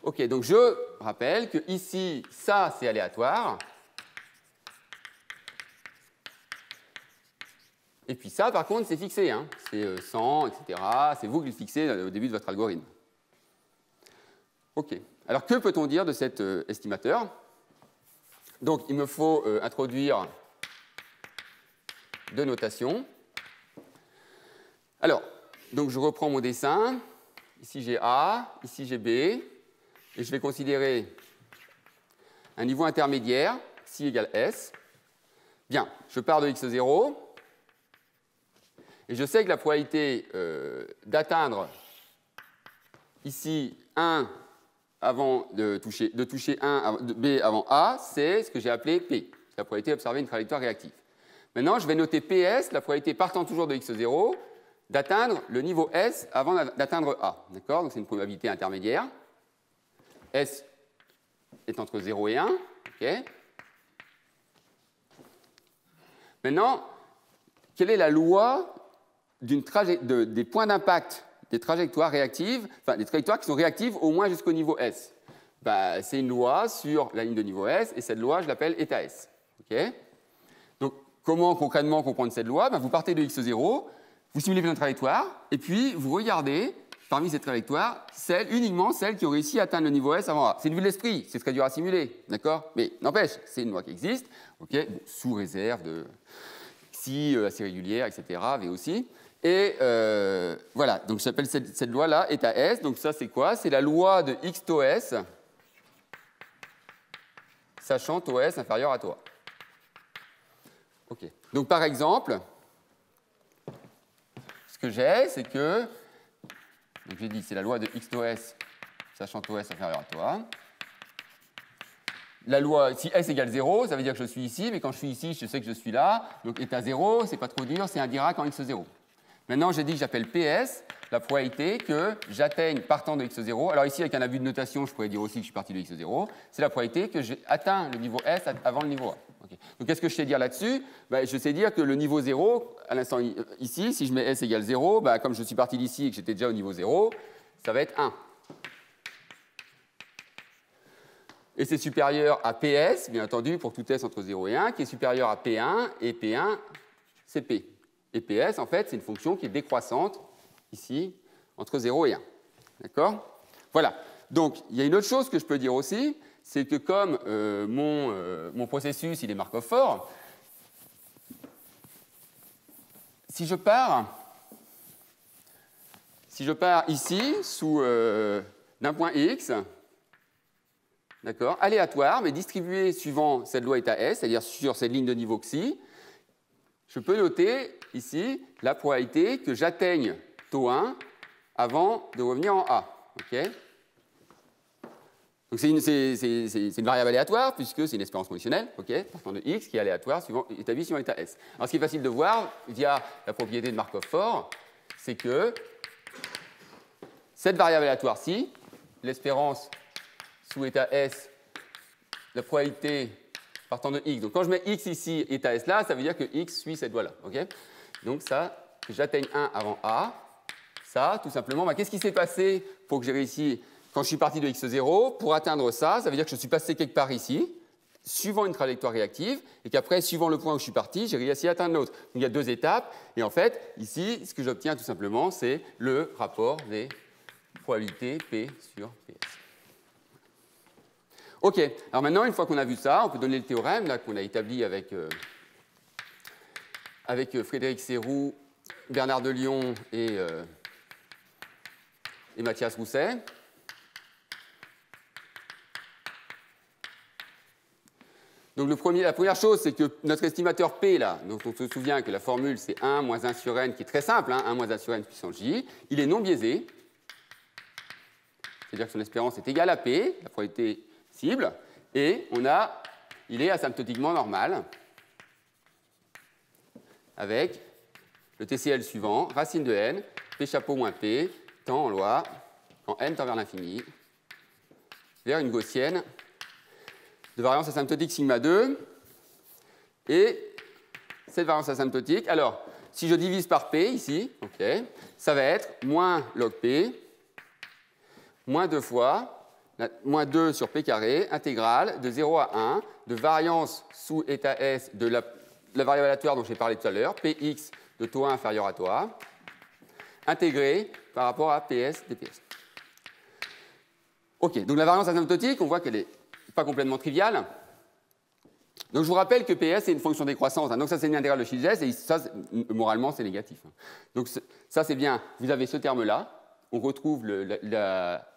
Ok, donc je rappelle que ici, ça c'est aléatoire. Et puis ça, par contre, c'est fixé. Hein. C'est 100, etc. C'est vous qui le fixez au début de votre algorithme. OK. Alors, que peut-on dire de cet estimateur? Donc, il me faut introduire deux notations. Alors, donc je reprends mon dessin. Ici, j'ai A, ici, j'ai B. Et je vais considérer un niveau intermédiaire, xi égale S. Bien, je pars de x0. Et je sais que la probabilité d'atteindre ici 1 avant de toucher B avant A, c'est ce que j'ai appelé P, la probabilité d'observer une trajectoire réactive. Maintenant, je vais noter PS, la probabilité partant toujours de x0, d'atteindre le niveau S avant d'atteindre A. D'accord? Donc c'est une probabilité intermédiaire. S est entre 0 et 1. Okay. Maintenant, quelle est la loi des points d'impact des trajectoires réactives, enfin des trajectoires qui sont réactives au moins jusqu'au niveau S? Ben, c'est une loi sur la ligne de niveau S, et cette loi, je l'appelle état S. Okay. Donc, comment concrètement comprendre cette loi? Ben, vous partez de x0, vous simulez une trajectoire, et puis vous regardez parmi ces trajectoires uniquement celles qui ont réussi à atteindre le niveau S avant A. C'est une vue de l'esprit, c'est très dur à simuler, d'accord? Mais n'empêche, c'est une loi qui existe, okay, bon, sous réserve de xi assez régulière, etc., V aussi. Et voilà, donc j'appelle cette loi-là état S. Donc ça, c'est quoi? C'est la loi de x tau S, sachant tau S inférieur à tau A. OK. Donc par exemple, ce que j'ai, c'est que, donc j'ai dit, c'est la loi de x tau S, sachant tau S inférieur à tau A. La loi, si S égale 0, ça veut dire que je suis ici, mais quand je suis ici, je sais que je suis là. Donc état 0, c'est pas trop dur, c'est un Dirac en x0. Maintenant, j'ai dit que j'appelle PS la probabilité que j'atteigne partant de x0. Alors ici, avec un abus de notation, je pourrais dire aussi que je suis parti de x0. C'est la probabilité que j'ai atteint le niveau S avant le niveau A. Okay. Donc qu'est-ce que je sais dire là-dessus? Ben, je sais dire que le niveau 0, à l'instant ici, si je mets S égale 0, ben, comme je suis parti d'ici et que j'étais déjà au niveau 0, ça va être 1. Et c'est supérieur à PS, bien entendu, pour tout S entre 0 et 1, qui est supérieur à P1, et P1, c'est P. Et PS, en fait, c'est une fonction qui est décroissante, ici, entre 0 et 1. D'accord? Voilà. Donc, il y a une autre chose que je peux dire aussi, c'est que comme mon processus il est Markov fort, si je pars ici sous d'un point x, d'accord, aléatoire, mais distribué suivant cette loi état S, c'est-à-dire sur cette ligne de niveau xi, je peux noter ici la probabilité que j'atteigne taux 1 avant de revenir en A. Okay, donc c'est une variable aléatoire puisque c'est une espérance conditionnelle, okay, partant de x qui est aléatoire établie suivant l'état S. Alors ce qui est facile de voir via la propriété de Markov fort, c'est que cette variable aléatoire-ci, l'espérance sous état S, la probabilité partant de x. Donc quand je mets x ici, état S là, ça veut dire que x suit cette loi-là. Okay, donc ça, que j'atteigne 1 avant A, ça, tout simplement, qu'est-ce qui s'est passé pour que j'ai réussi quand je suis parti de x0? Pour atteindre ça, ça veut dire que je suis passé quelque part ici, suivant une trajectoire réactive, et qu'après, suivant le point où je suis parti, j'ai réussi à atteindre l'autre. Donc il y a deux étapes, et en fait, ici, ce que j'obtiens tout simplement, c'est le rapport des probabilités P sur PS. OK, alors maintenant, une fois qu'on a vu ça, on peut donner le théorème qu'on a établi avec Frédéric Serroux, Bernard de Lyon et Mathias Rousset. Donc la première chose, c'est que notre estimateur P, là, donc on se souvient que la formule, c'est 1 moins 1 sur n, qui est très simple, 1 moins 1 sur n puissance j, il est non biaisé, c'est-à-dire que son espérance est égale à P, la probabilité cible, et il est asymptotiquement normal, avec le TCL suivant, racine de n, P chapeau moins P, tend en loi, quand n tend vers l'infini, vers une gaussienne de variance asymptotique sigma 2, et cette variance asymptotique, alors, si je divise par P ici, okay, ça va être moins log P, moins 2 fois, moins 2 sur P carré, intégrale de 0 à 1, de variance sous état S de la variable aléatoire dont j'ai parlé tout à l'heure, Px de taux 1 inférieur à taux A, intégré par rapport à PS dps. OK, donc la variance asymptotique, on voit qu'elle n'est pas complètement triviale. Donc je vous rappelle que PS est une fonction décroissante, donc ça c'est une intégrale de Schiff, et ça, moralement, c'est négatif. Donc ça c'est bien, vous avez ce terme-là, on retrouve le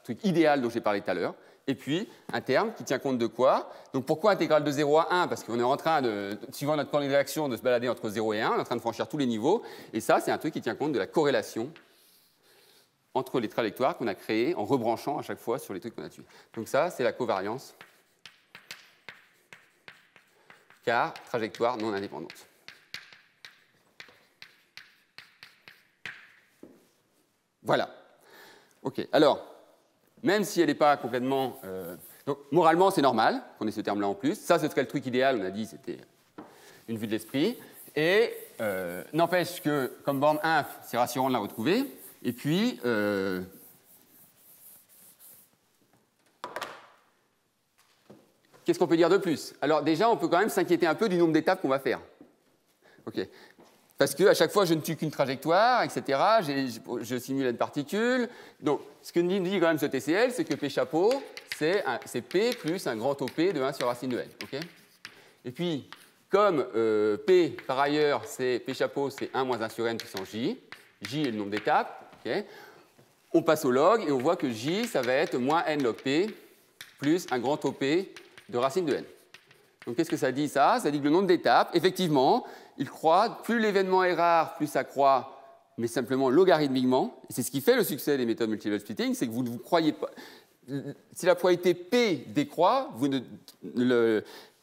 truc idéal dont j'ai parlé tout à l'heure, et puis un terme qui tient compte de quoi? Donc pourquoi intégrale de 0 à 1? Parce qu'on est en train, suivant notre plan de réaction, de se balader entre 0 et 1, on est en train de franchir tous les niveaux, et ça c'est un truc qui tient compte de la corrélation entre les trajectoires qu'on a créées en rebranchant à chaque fois sur les trucs qu'on a tués. Donc ça, c'est la covariance, car trajectoire non indépendante. Voilà. OK. Alors, même si elle n'est pas complètement... donc, moralement, c'est normal qu'on ait ce terme-là en plus. Ça, ce serait le truc idéal, on a dit, c'était une vue de l'esprit. Et n'empêche que, comme borne inf, c'est rassurant de la retrouver. Et puis, qu'est-ce qu'on peut dire de plus? Alors déjà, on peut quand même s'inquiéter un peu du nombre d'étapes qu'on va faire. Okay. Parce qu'à chaque fois, je ne tue qu'une trajectoire, etc. Je simule une particule. Donc, ce que nous dit quand même ce TCL, c'est que P chapeau, c'est P plus un grand OP de 1 sur racine de n. Okay, et puis, comme P, par ailleurs, c'est P chapeau, c'est 1 moins 1 sur n puissance J. J est le nombre d'étapes. Okay, on passe au log et on voit que J, ça va être moins n log P plus un grand OP de racine de n. Donc qu'est-ce que ça dit, ça? Ça dit que le nombre d'étapes, effectivement, il croît. Plus l'événement est rare, plus ça croît, mais simplement logarithmiquement. Et c'est ce qui fait le succès des méthodes multilevel splitting, c'est que vous ne vous croyez pas... Si la probabilité P décroît,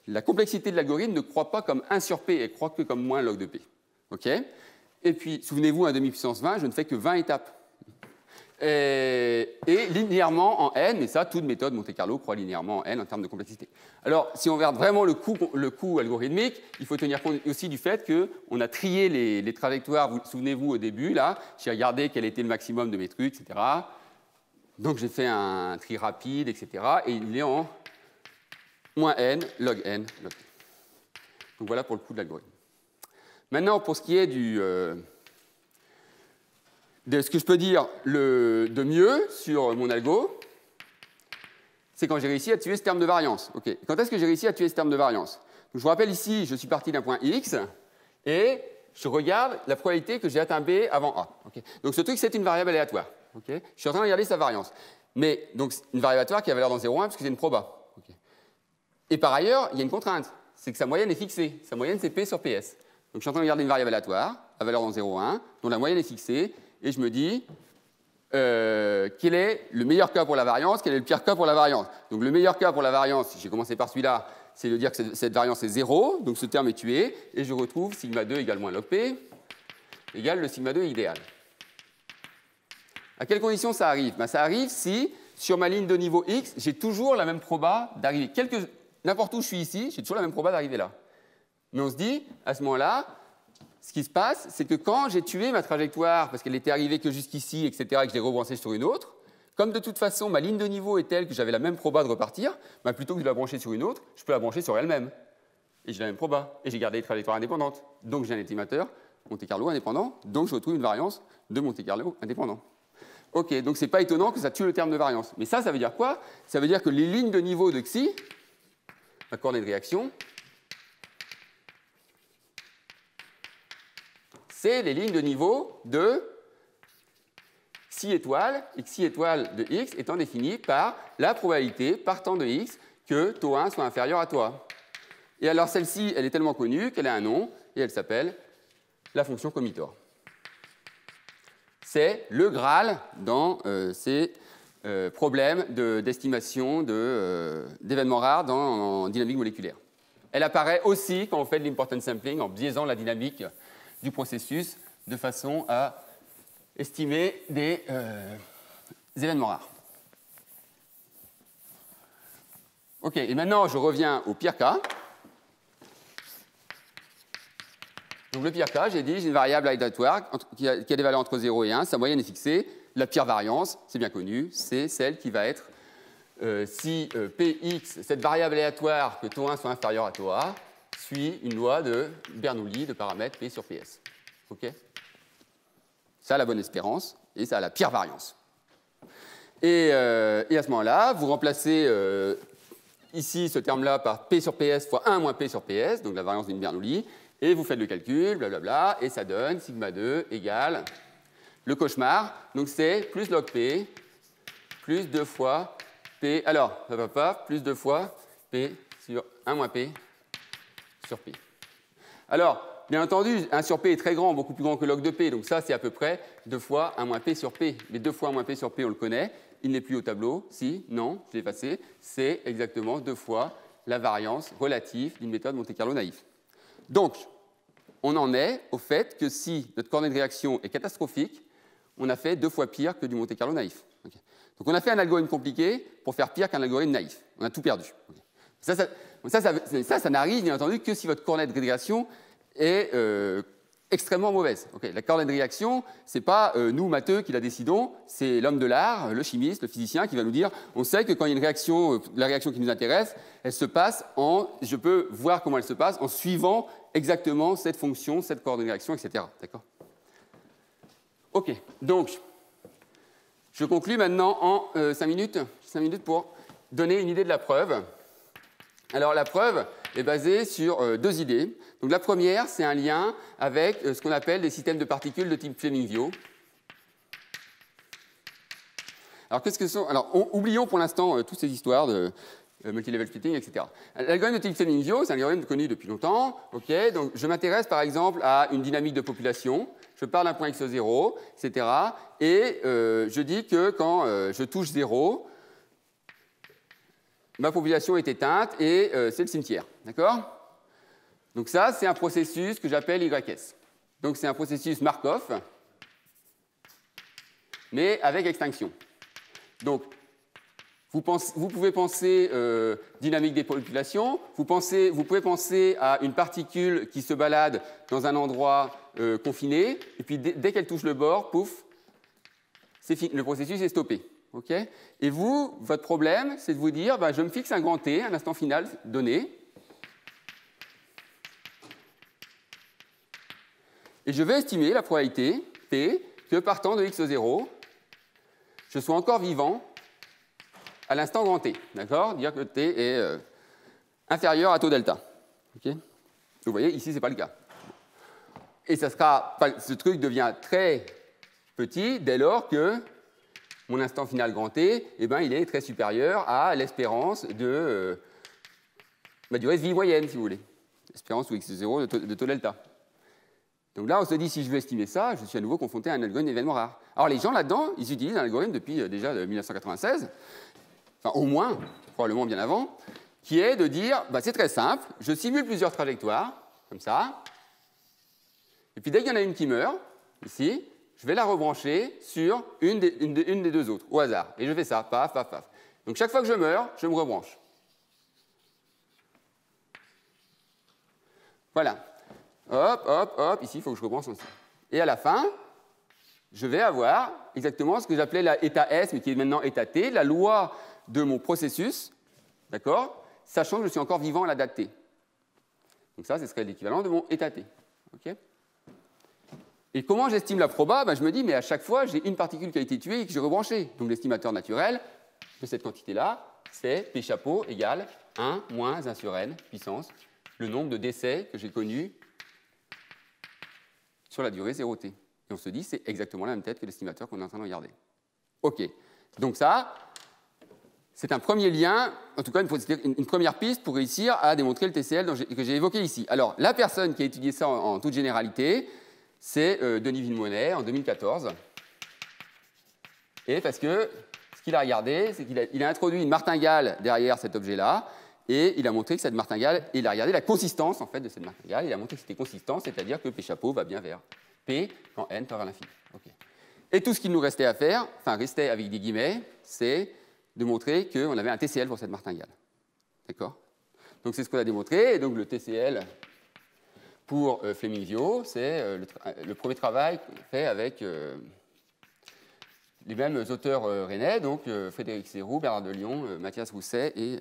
la complexité de l'algorithme ne croît pas comme 1 sur P, elle croît que comme moins log de P. Okay, et puis, souvenez-vous, à demi-puissance 20, je ne fais que 20 étapes. Et linéairement en n, mais ça, toute méthode Monte-Carlo croît linéairement en n en termes de complexité. Alors, si on regarde vraiment le coût algorithmique, il faut tenir compte aussi du fait qu'on a trié les trajectoires. Vous souvenez-vous, au début, là, j'ai regardé quel était le maximum de mes trucs, etc. Donc, j'ai fait un tri rapide, etc. Et il est en moins n, log n, log t. Donc, voilà pour le coût de l'algorithme. Maintenant, pour ce qui est de ce que je peux dire de mieux sur mon algo, c'est quand j'ai réussi à tuer ce terme de variance. Okay. Quand est-ce que j'ai réussi à tuer ce terme de variance? Donc, je vous rappelle ici, je suis parti d'un point X et je regarde la probabilité que j'ai atteint B avant A. Okay. Donc ce truc, c'est une variable aléatoire. Okay. Je suis en train de regarder sa variance. Mais donc une variable aléatoire qui a valeur dans 0,1 parce que c'est une proba. Okay. Et par ailleurs, il y a une contrainte, c'est que sa moyenne est fixée. Sa moyenne, c'est P sur PS. Donc je suis en train de regarder une variable aléatoire à valeur dans 0,1 dont la moyenne est fixée et je me dis quel est le meilleur cas pour la variance, quel est le pire cas pour la variance. Donc le meilleur cas pour la variance, j'ai commencé par celui-là, c'est de dire que cette variance est 0, donc ce terme est tué, et je retrouve sigma 2 égale moins log P égale le sigma 2 idéal. À quelles conditions ça arrive? Ça arrive si, sur ma ligne de niveau X, j'ai toujours la même proba d'arriver. N'importe où je suis ici, j'ai toujours la même proba d'arriver là. Mais on se dit, à ce moment-là, ce qui se passe, c'est que quand j'ai tué ma trajectoire, parce qu'elle était arrivée que jusqu'ici, etc., et que je l'ai rebranchée sur une autre, comme de toute façon ma ligne de niveau est telle que j'avais la même proba de repartir, plutôt que de la brancher sur une autre, je peux la brancher sur elle-même. Et j'ai la même proba, et j'ai gardé les trajectoires indépendantes. Donc j'ai un estimateur Monte Carlo indépendant, donc je retrouve une variance de Monte Carlo indépendant. Ok, donc c'est pas étonnant que ça tue le terme de variance. Mais ça veut dire quoi? Ça veut dire que les lignes de niveau de Xi, la coordonnée de réaction, c'est les lignes de niveau de Xi étoile, et Xi étoile de X étant définie par la probabilité partant de X que taux 1 soit inférieur à taux A. Et alors celle-ci, elle est tellement connue qu'elle a un nom, et elle s'appelle la fonction Comitor. C'est le Graal dans ces problèmes d'estimation d'événements rares en dynamique moléculaire. Elle apparaît aussi quand on fait de l'important sampling en biaisant la dynamique du processus de façon à estimer des événements rares. Ok, et maintenant je reviens au pire cas. Donc le pire cas, j'ai dit, j'ai une variable aléatoire qui a des valeurs entre 0 et 1, sa moyenne est fixée. La pire variance, c'est bien connu, c'est celle qui va être si Px, cette variable aléatoire, que taux 1 soit inférieur à taux A, suit une loi de Bernoulli de paramètre P sur PS. Ok? Ça a la bonne espérance et ça a la pire variance. Et à ce moment-là, vous remplacez ici ce terme-là par P sur PS fois 1 moins P sur PS, donc la variance d'une Bernoulli, et vous faites le calcul, blablabla, et ça donne sigma 2 égale le cauchemar. Donc c'est plus log P, plus 2 fois P. Alors, ça va pas, plus 2 fois P sur 1 moins P sur P. Alors, bien entendu, 1 sur P est très grand, beaucoup plus grand que log de P, donc ça c'est à peu près 2 fois 1 moins P sur P. Mais 2 fois 1 moins P sur P, on le connaît, il n'est plus au tableau. Si, non, je l'ai effacé, c'est exactement 2 fois la variance relative d'une méthode Monte Carlo naïve. Donc, on en est au fait que si notre coordonnée de réaction est catastrophique, on a fait 2 fois pire que du Monte Carlo naïf. Okay. Donc on a fait un algorithme compliqué pour faire pire qu'un algorithme naïf. On a tout perdu. Okay. Ça n'arrive bien entendu que si votre coordonnée de réaction est extrêmement mauvaise. Okay. La coordonnée de réaction, ce n'est pas nous, matheux, qui la décidons, c'est l'homme de l'art, le chimiste, le physicien, qui va nous dire on sait que quand il y a une réaction, la réaction qui nous intéresse, elle se passe je peux voir comment elle se passe en suivant exactement cette fonction, cette coordonnée de réaction, etc. D'accord ? Ok, donc, je conclus maintenant en 5 minutes pour donner une idée de la preuve. Alors, la preuve est basée sur 2 idées. Donc, la première, c'est un lien avec ce qu'on appelle des systèmes de particules de type Fleming-Vio. Alors, qu'est-ce que sont... Alors, oublions pour l'instant toutes ces histoires de multilevel splitting, etc. L'algorithme de type Fleming-Vio, c'est un algorithme connu depuis longtemps. Okay, donc, je m'intéresse par exemple à une dynamique de population. Je pars d'un point x0, etc. Et je dis que quand je touche 0, ma population est éteinte et c'est le cimetière. D'accord ? Donc ça, c'est un processus que j'appelle YS. Donc c'est un processus Markov, mais avec extinction. Donc, vous pouvez penser dynamique des populations, vous pouvez penser à une particule qui se balade dans un endroit confiné, et puis dès qu'elle touche le bord, pouf, le processus est stoppé. Okay ? Et vous, votre problème, c'est de vous dire, je me fixe un grand T, un instant final donné, et je vais estimer la probabilité P que partant de x0, je sois encore vivant à l'instant grand t. D'accord? Dire que t est inférieur à taux delta. Okay? Vous voyez, ici, ce n'est pas le cas. Et ce truc devient très petit dès lors que mon instant final grand t, eh ben, il est très supérieur à l'espérance de ma durée de vie moyenne, si vous voulez. L'espérance ou x0 de taux delta. Donc là, on se dit, si je veux estimer ça, je suis à nouveau confronté à un algorithme d'événements rares. Alors les gens là-dedans, ils utilisent un algorithme depuis déjà 1996, enfin au moins, probablement bien avant, qui est de dire, bah, c'est très simple, je simule plusieurs trajectoires, comme ça, et puis dès qu'il y en a une qui meurt, ici, je vais la rebrancher sur une des deux autres, au hasard. Et je fais ça, paf, paf, paf. Donc chaque fois que je meurs, je me rebranche. Voilà. Hop, hop, hop, ici, il faut que je rebranche aussi. Et à la fin, je vais avoir exactement ce que j'appelais la état S, mais qui est maintenant état T, la loi de mon processus, d'accord, sachant que je suis encore vivant à la date T. Donc ça, ce serait l'équivalent de mon état T. Okay. Et comment j'estime la proba? Ben, je me dis, mais à chaque fois, j'ai une particule qui a été tuée et que j'ai rebranchée. Donc l'estimateur naturel de cette quantité-là, c'est P chapeau égale 1 moins 1 sur n puissance, le nombre de décès que j'ai connus sur la durée 0t. Et on se dit, c'est exactement la même tête que l'estimateur qu'on est en train de regarder. OK. Donc ça, c'est un premier lien, en tout cas une première piste pour réussir à démontrer le TCL que j'ai évoqué ici. Alors, la personne qui a étudié ça en toute généralité, c'est Denis Villemonnet en 2014. Et parce que ce qu'il a regardé, c'est qu'il a introduit une martingale derrière cet objet-là, et il a montré que cette martingale, il a regardé la consistance en fait, de cette martingale, il a montré que c'était consistant, c'est-à-dire que P chapeau va bien vers P quand n tend vers l'infini. Okay. Et tout ce qu'il nous restait à faire, enfin restait avec des guillemets, c'est de montrer qu'on avait un TCL pour cette martingale. D'accord? Donc c'est ce qu'on a démontré, et donc le TCL pour Fleming-Viau, c'est le premier travail fait avec les mêmes auteurs rennais, donc Frédéric Serroux, Bernard de Lyon, Mathias Rousset et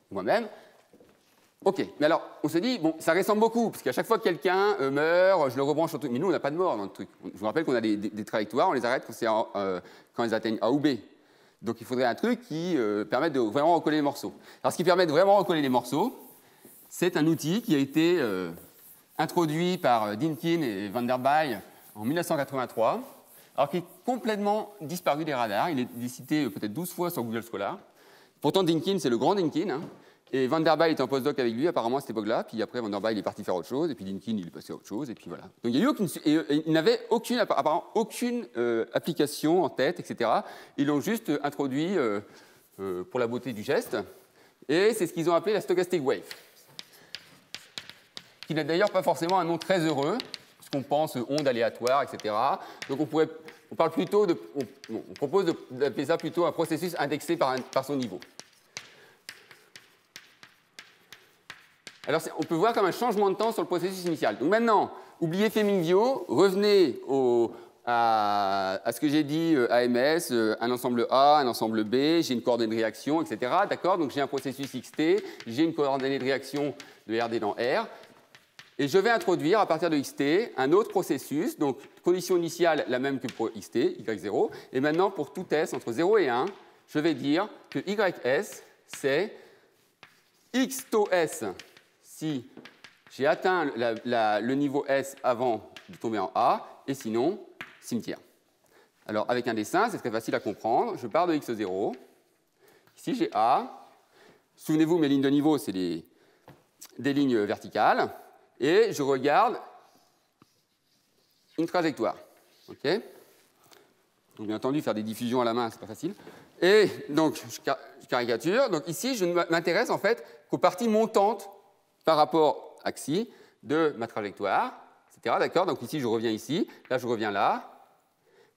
moi-même. OK, mais alors, on se dit, bon, ça ressemble beaucoup, parce qu'à chaque fois que quelqu'un meurt, je le rebranche sur tout. Mais nous, on n'a pas de mort dans le truc. Je vous rappelle qu'on a des trajectoires, on les arrête quand ils atteignent A ou B. Donc il faudrait un truc qui permette de vraiment recoller les morceaux. Alors ce qui permet de vraiment recoller les morceaux, c'est un outil qui a été introduit par Dinkin et Van der Baai en 1983, alors qui est complètement disparu des radars. Il est cité peut-être 12 fois sur Google Scholar. Pourtant, Dinkin, c'est le grand Dinkin, hein, et Van der Baai était en postdoc avec lui, apparemment, à cette époque-là. Puis après, Van der Baai, il est parti faire autre chose, et puis Dinkin, il est passé à autre chose, et puis voilà. Donc il y a eu il n'avait apparemment aucune application en tête, etc. Ils l'ont juste introduit pour la beauté du geste, et c'est ce qu'ils ont appelé la stochastic wave, qui n'a d'ailleurs pas forcément un nom très heureux, parce qu'on pense onde aléatoire, etc. Donc on parle plutôt on propose d'appeler ça plutôt un processus indexé par son niveau. Alors on peut voir comme un changement de temps sur le processus initial. Donc maintenant, oubliez Fleming-Viau, revenez à ce que j'ai dit, AMS, un ensemble A, un ensemble B, j'ai une coordonnée de réaction, etc. D'accord? Donc j'ai un processus XT, j'ai une coordonnée de réaction de RD dans R. Et je vais introduire, à partir de xt, un autre processus, donc condition initiale la même que pour xt, y0. Et maintenant, pour tout s entre 0 et 1, je vais dire que ys, c'est x taux s si j'ai atteint le niveau s avant de tomber en A, et sinon, cimetière. Alors, avec un dessin, c'est très facile à comprendre. Je pars de x0. Ici, j'ai A. Souvenez-vous, mes lignes de niveau, c'est des lignes verticales. Et je regarde une trajectoire. Okay, donc, bien entendu, faire des diffusions à la main, c'est pas facile. Et donc, je caricature. Donc ici, je ne m'intéresse en fait qu'aux parties montantes par rapport à xi de ma trajectoire, etc. D'accord? Donc ici, je reviens ici. Là, je reviens là.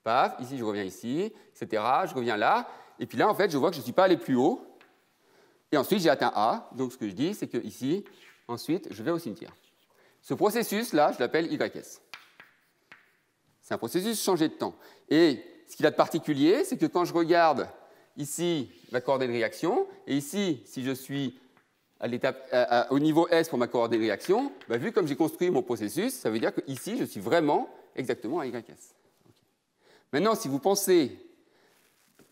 Paf. Ici, je reviens ici, etc. Je reviens là. Et puis là, en fait, je vois que je ne suis pas allé plus haut. Et ensuite, j'ai atteint A. Donc, ce que je dis, c'est que ici, ensuite, je vais au cimetière. Ce processus-là, je l'appelle YS. C'est un processus changé de temps. Et ce qu'il a de particulier, c'est que quand je regarde ici ma coordonnée de réaction, et ici, si je suis au niveau S pour ma coordonnée de réaction, bah, vu comme j'ai construit mon processus, ça veut dire qu'ici, je suis vraiment exactement à YS. Okay. Maintenant, si vous pensez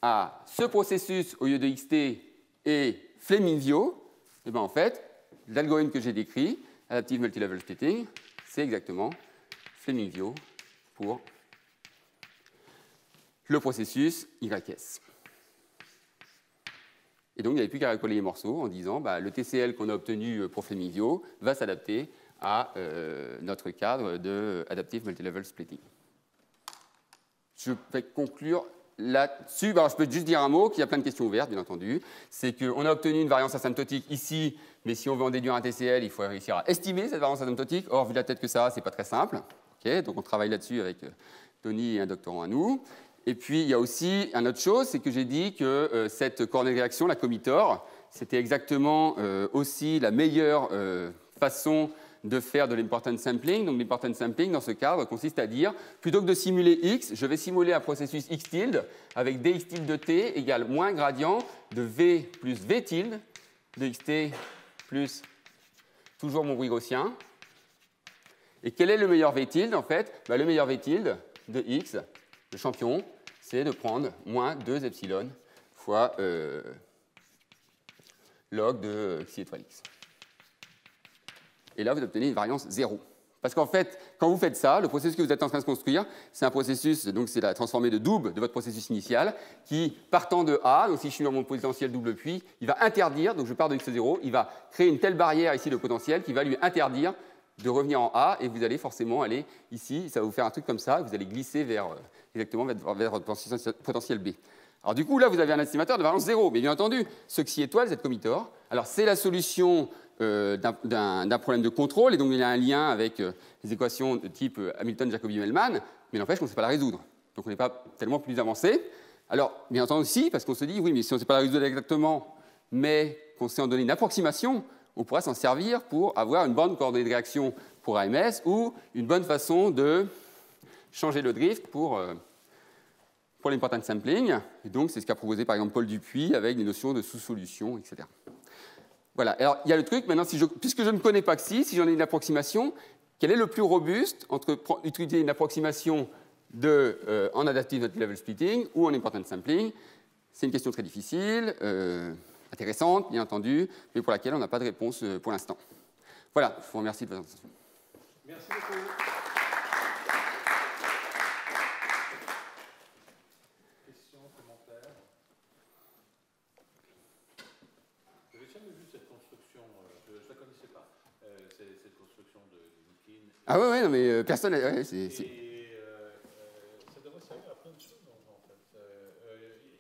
à ce processus au lieu de XT et Fleming-Vio, eh bien en fait, l'algorithme que j'ai décrit, Adaptive Multilevel Splitting, c'est exactement Fleming-Vio pour le processus YS. Et donc, il n'y avait plus qu'à recoller les morceaux en disant bah, le TCL qu'on a obtenu pour Fleming-Vio va s'adapter à notre cadre de Adaptive Multilevel Splitting. Je vais conclure là-dessus. Alors, je peux juste dire un mot, qu'il y a plein de questions ouvertes, bien entendu. C'est qu'on a obtenu une variance asymptotique ici, mais si on veut en déduire un TCL, il faut réussir à estimer cette variance asymptotique. Or, vu la tête que ça a, ce n'est pas très simple. Okay, donc, on travaille là-dessus avec Tony et un doctorant à nous. Et puis, il y a aussi une autre chose, c'est que j'ai dit que cette coordonnée de réaction, la comitor, c'était exactement aussi la meilleure façon de faire de l'important sampling. Donc, l'important sampling, dans ce cadre, consiste à dire, plutôt que de simuler X, je vais simuler un processus X tilde avec dx tilde de t égale moins gradient de V plus V tilde de xt plus toujours mon bruit gaussien. Et quel est le meilleur V tilde, en fait? Le meilleur V tilde de X, le champion, c'est de prendre moins 2 epsilon fois log de xi étoile x. Et là, vous obtenez une variance 0. Parce qu'en fait, quand vous faites ça, le processus que vous êtes en train de construire, c'est un processus, donc c'est la transformée de double de votre processus initial, qui, partant de A, donc si je suis dans mon potentiel double puits, il va interdire, donc je pars de x0, il va créer une telle barrière ici de potentiel qui va lui interdire de revenir en A, et vous allez forcément aller ici, ça va vous faire un truc comme ça, vous allez glisser exactement vers votre potentiel B. Alors du coup, là, vous avez un estimateur de variance 0, mais bien entendu, ce xi étoile, cette comitor, alors c'est la solution d'un problème de contrôle, et donc il y a un lien avec les équations de type Hamilton-Jacobi-Mellmann, mais n'empêche qu'on ne sait pas la résoudre. Donc on n'est pas tellement plus avancé. Alors, bien entendu, si, parce qu'on se dit, oui, mais si on ne sait pas la résoudre exactement, mais qu'on sait en donner une approximation, on pourra s'en servir pour avoir une bonne coordonnée de réaction pour AMS ou une bonne façon de changer le drift pour l'important sampling. Et donc, c'est ce qu'a proposé par exemple Paul Dupuis avec des notions de sous-solution, etc. Voilà. Alors, il y a le truc, maintenant, puisque je ne connais pas XI, si j'en ai une approximation, quel est le plus robuste entre utiliser une approximation en adaptive multilevel splitting ou en important sampling? C'est une question très difficile, intéressante, bien entendu, mais pour laquelle on n'a pas de réponse pour l'instant. Voilà, je vous remercie de votre attention. Merci beaucoup. Questions, commentaires? Je n'avais jamais vu cette construction, je ne la connaissais pas, cette construction de Mikin. Ah ouais, non, mais personne... Ouais, ça devrait servir à plein de choses, en fait.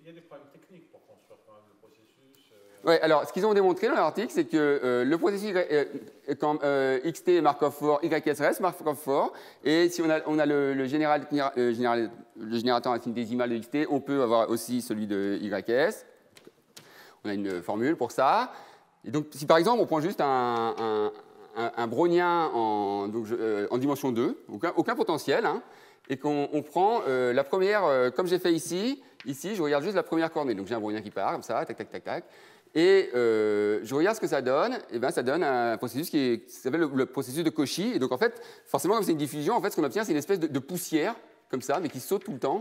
Il y a des problèmes techniques pour construire quand même le processus. Oui, alors ce qu'ils ont démontré dans l'article, c'est que le processus quand XT est Markov for, YS reste Markov for, et si on a le générateur infinitésimal de XT, on peut avoir aussi celui de YS. On a une formule pour ça. Et donc, si par exemple on prend juste un brownien en dimension 2, aucun potentiel, hein, et qu'on prend la première, comme j'ai fait ici, je regarde juste la première coordonnée. Donc j'ai un brownien qui part, comme ça, tac, tac, tac, tac. Et je regarde ce que ça donne, et bien ça donne un processus qui s'appelle le processus de Cauchy. Et donc en fait, forcément, comme c'est une diffusion, en fait, ce qu'on obtient, c'est une espèce de poussière, comme ça, mais qui saute tout le temps.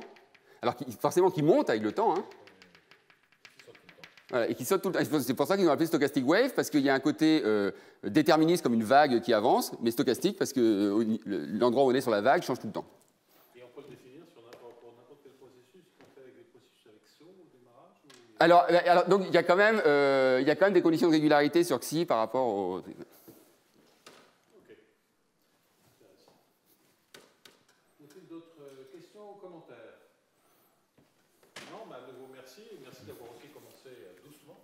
Alors forcément qui monte avec le temps. Hein. Voilà, et qui saute tout le temps. C'est pour ça qu'ils ont appelé stochastic wave, parce qu'il y a un côté déterministe comme une vague qui avance, mais stochastique parce que l'endroit où on est sur la vague change tout le temps. Et on peut le définir pour n'importe quel processus, qu'on fait avec des processus avec SO au démarrage ou... Alors, donc il y a quand même des conditions de régularité sur XI par rapport au... Ok. Ont-il d'autres questions ou commentaires? Non, mais à nouveau merci. Merci d'avoir aussi commencé doucement.